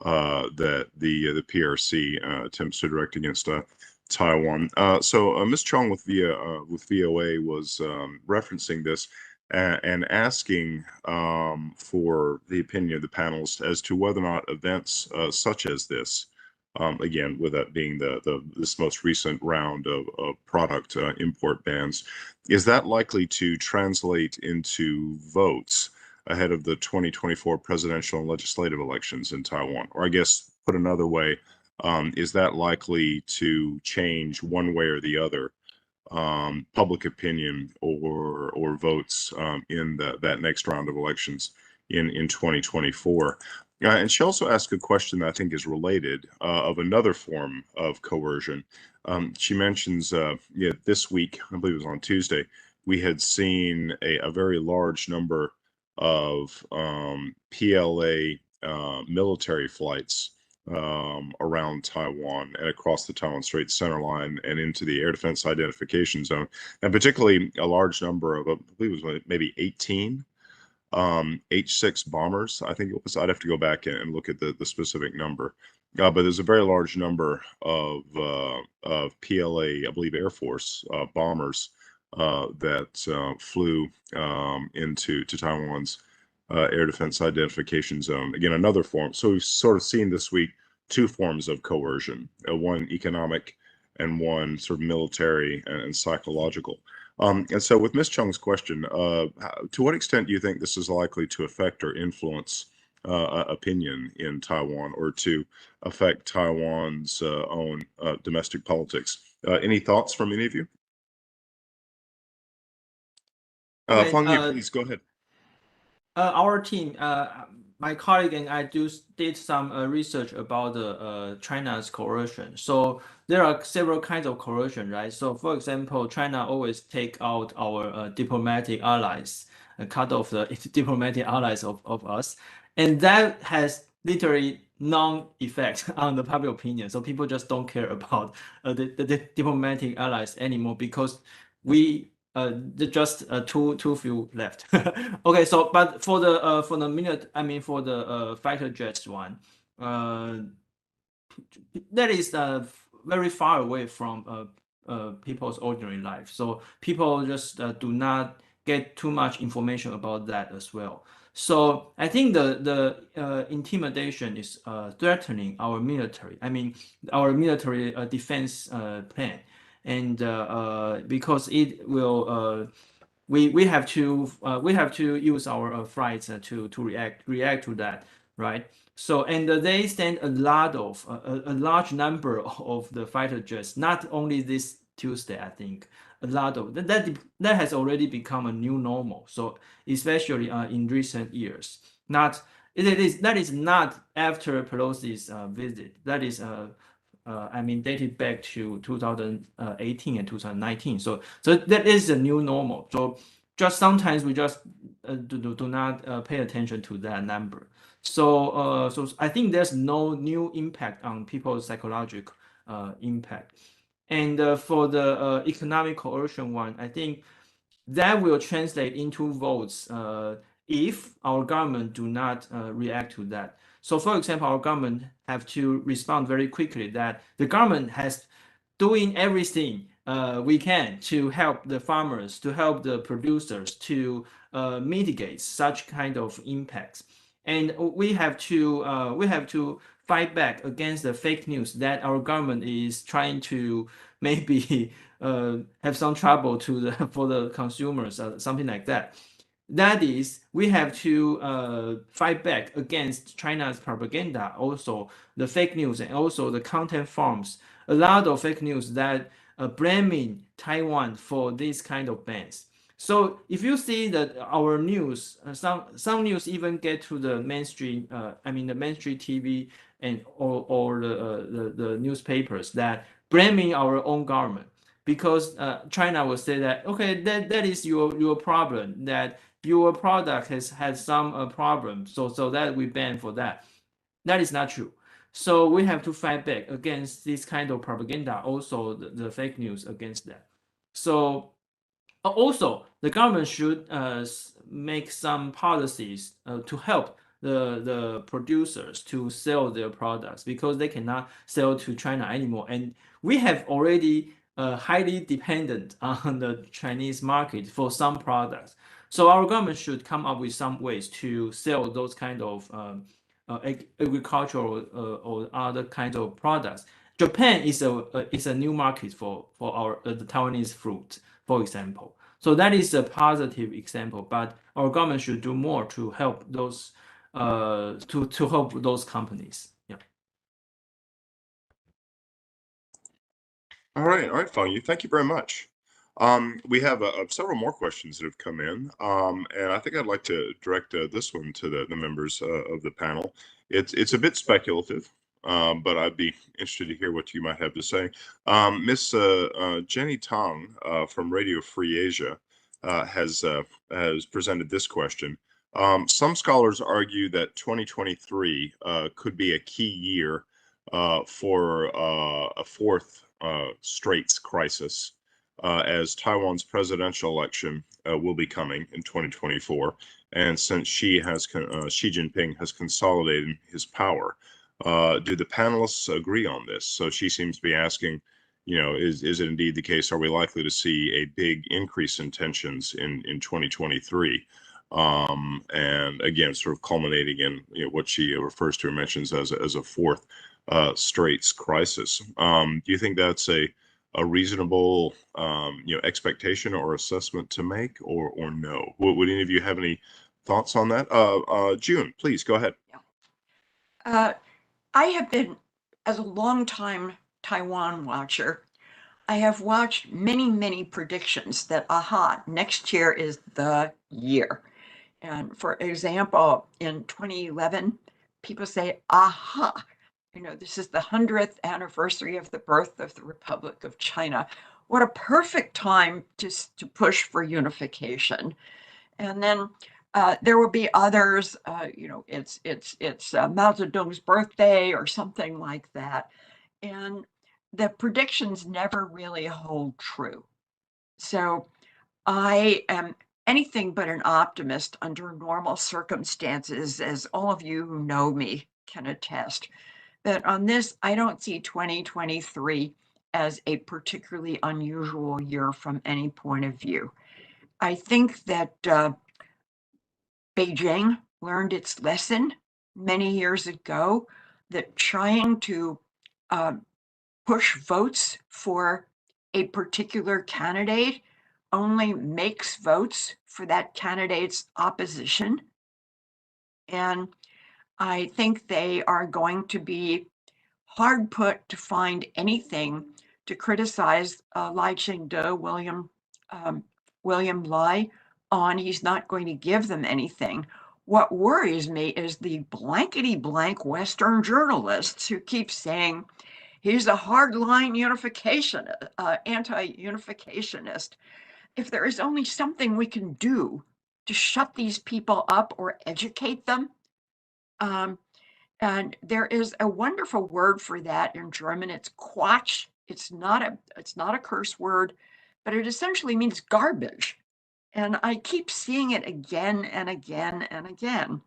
that the PRC attempts to direct against Taiwan. So Ms. Chong with VOA was referencing this and asking for the opinion of the panelists as to whether or not events such as this, again, with that being this most recent round of product import bans, is that likely to translate into votes ahead of the 2024 presidential and legislative elections in Taiwan? Or I guess put another way, is that likely to change one way or the other public opinion or votes in that next round of elections in 2024? And she also asked a question that I think is related of another form of coercion. She mentions this week, I believe it was on Tuesday, we had seen a very large number of PLA military flights around Taiwan and across the Taiwan Strait centerline and into the air defense identification zone, and particularly a large number of, I believe it was maybe 18 H-6 bombers. I think it was. I'd have to go back and look at the specific number, but there's a very large number of PLA, I believe, Air Force bombers that flew into Taiwan's air defense identification zone. Again, another form. So we've sort of seen this week two forms of coercion, one economic and one sort of military and psychological. And so with Ms. Chung's question, to what extent do you think this is likely to affect or influence opinion in Taiwan or to affect Taiwan's own domestic politics? Any thoughts from any of you? Okay, Fang Yu, please go ahead. Our team, my colleague and I did some research about China's coercion. So there are several kinds of coercion, right? So for example, China always take out our diplomatic allies, cut off the diplomatic allies of us. And that has literally non-effect on the public opinion. So people just don't care about the diplomatic allies anymore because we just too few left. Okay, so but for the minute, I mean for the fighter jets one, that is very far away from people's ordinary life. So people just do not get too much information about that as well. So I think the intimidation is threatening our military. I mean our military defense plan. And because it will, we have to use our flights to react to that, right? So and they send a large number of the fighter jets, not only this Tuesday, I think a lot of that has already become a new normal. So especially in recent years, that is not after Pelosi's visit. That is I mean, dated back to 2018 and 2019. So that is a new normal. So just sometimes we just do not pay attention to that number. So so I think there's no new impact on people's psychological impact. And for the economic coercion one, I think that will translate into votes if our government do not react to that. So for example, our government have to respond very quickly that the government has doing everything we can to help the farmers, to help the producers to mitigate such kind of impacts. And we have to fight back against the fake news that our government is trying to maybe have some trouble for the consumers, something like that. That is, we have to fight back against China's propaganda, also the fake news and also the content forms. A lot of fake news that blaming Taiwan for this kind of bans. So if you see that our news, some news even get to the mainstream, I mean the mainstream TV and or the newspapers that blaming our own government because China will say that okay that is your problem, that your product has had some problem, so that we ban for that. That is not true. So we have to fight back against this kind of propaganda, also the fake news against that. So also the government should make some policies to help the producers to sell their products, because they cannot sell to China anymore. And we have already highly dependent on the Chinese market for some products. So our government should come up with some ways to sell those kind of agricultural or other kinds of products. Japan is a new market for our the Taiwanese fruit, for example. So that is a positive example, but our government should do more to help those to help those companies. Yeah. All right, Fang Yu, thank you very much. We have several more questions that have come in, and I think I'd like to direct this one to the members of the panel. It's a bit speculative, but I'd be interested to hear what you might have to say. Miss Jenny Tong from Radio Free Asia has presented this question. Some scholars argue that 2023 could be a key year for a fourth straits crisis, as Taiwan's presidential election will be coming in 2024, and since Xi Jinping has consolidated his power. Do the panelists agree on this? So she seems to be asking, is it indeed the case? Are we likely to see a big increase in tensions in 2023? And again, sort of culminating in what she refers to or mentions as a fourth straits crisis. Do you think that's a reasonable expectation or assessment to make, or no? Would any of you have any thoughts on that? June, please go ahead. I have been, as a longtime Taiwan watcher, I have watched many predictions that, next year is the year. And for example, in 2011, people say, this is the 100th anniversary of the birth of the Republic of China. What a perfect time to push for unification. And then there will be others, it's Mao Zedong's birthday or something like that. And the predictions never really hold true. So I am anything but an optimist under normal circumstances, as all of you who know me can attest. But on this, I don't see 2023 as a particularly unusual year from any point of view. I think that Beijing learned its lesson many years ago, that trying to push votes for a particular candidate only makes votes for that candidate's opposition. And I think they are going to be hard put to find anything to criticize Lai Ching-te, William Lai, on. He's not going to give them anything. What worries me is the blankety blank Western journalists who keep saying he's a hardline anti-unificationist. If there is only something we can do to shut these people up or educate them, and there is a wonderful word for that in German. It's Quatsch. It's not a curse word, but it essentially means garbage. And I keep seeing it again and again and again.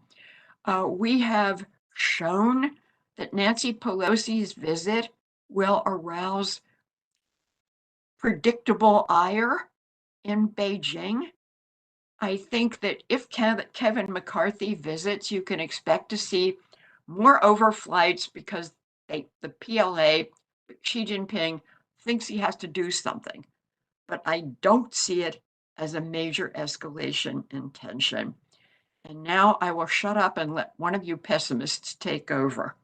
We have shown that Nancy Pelosi's visit will arouse predictable ire in Beijing. I think that if Kevin McCarthy visits, you can expect to see more overflights, because the PLA, Xi Jinping, thinks he has to do something. But I don't see it as a major escalation in tension. And now I will shut up and let one of you pessimists take over.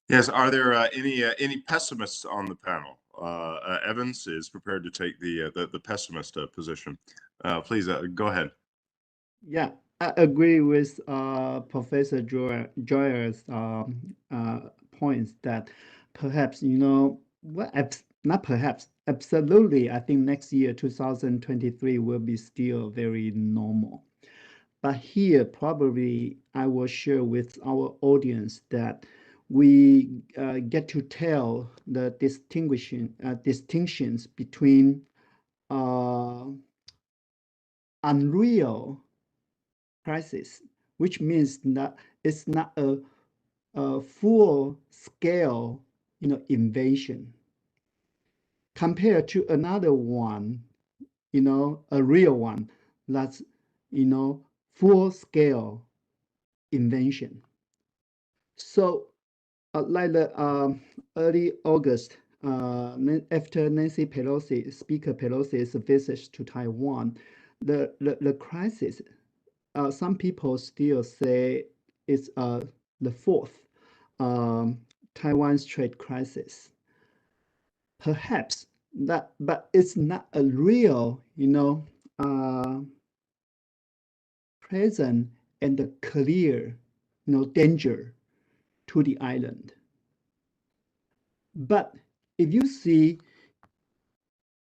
Yes, are there any pessimists on the panel? Evans is prepared to take the pessimist position. Please go ahead. Yeah, I agree with Professor Joyer's points that perhaps, not perhaps, absolutely, I think next year, 2023, will be still very normal. But here, probably, I will share with our audience that we get to tell the distinctions between unreal crisis, which means that it's not a full-scale, invasion, compared to another one, a real one that's, full-scale invention. So, like the early August, after Nancy Pelosi, Speaker Pelosi's visit to Taiwan, the crisis, some people still say it's the fourth Taiwan Strait crisis. Perhaps that, but it's not a real, present and clear, danger to the island. But if you see,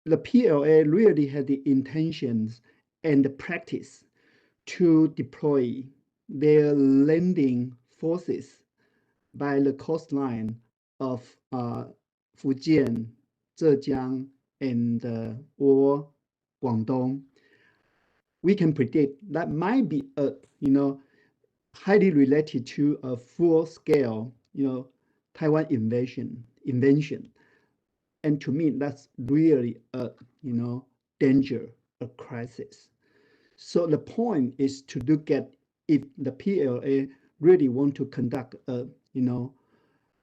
the PLA really had the intentions and the practice to deploy their landing forces by the coastline of Fujian, Zhejiang, and or Guangdong. We can predict that might be a, highly related to a full-scale, Taiwan invention. And to me, that's really a, danger, a crisis. So the point is to look at if the PLA really want to conduct a,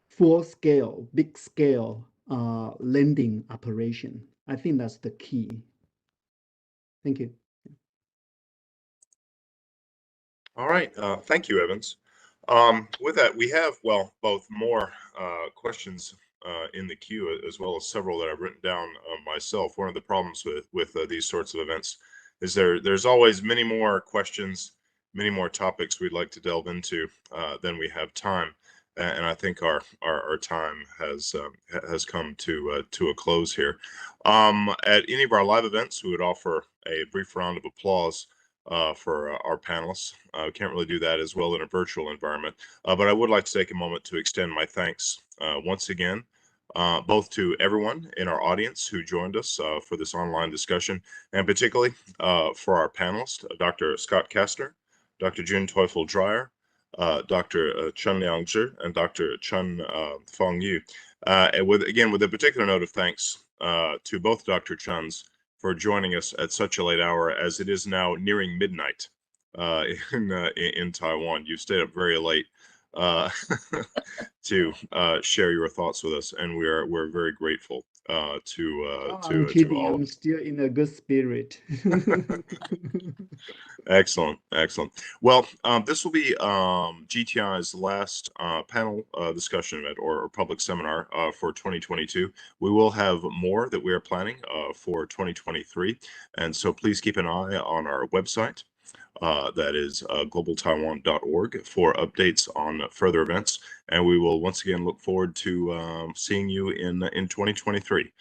full-scale, big-scale landing operation. I think that's the key. Thank you. All right. Thank you, Evans. With that, we have, well, both more questions in the queue, as well as several that I've written down myself. One of the problems with these sorts of events is there's always many more questions, many more topics we'd like to delve into than we have time. And I think our time has come to a close here. At any of our live events, we would offer a brief round of applause for our panelists. We can't really do that as well in a virtual environment, but I would like to take a moment to extend my thanks once again, both to everyone in our audience who joined us for this online discussion, and particularly for our panelists, Dr. Scott Kastner, Dr. Jun Teufel-Dreyer, Dr. Chen Liangzhi, and Dr. Chen Feng Yu. And with a particular note of thanks to both Dr. Chens for joining us at such a late hour, as it is now nearing midnight in Taiwan. You stayed up very late to share your thoughts with us, and we're very grateful to all. I'm still in a good spirit. Excellent. Well, this will be GTI's last panel discussion event or public seminar for 2022. We will have more that we are planning for 2023, and so please keep an eye on our website. That is globaltaiwan.org for updates on further events, and we will once again look forward to seeing you in 2023.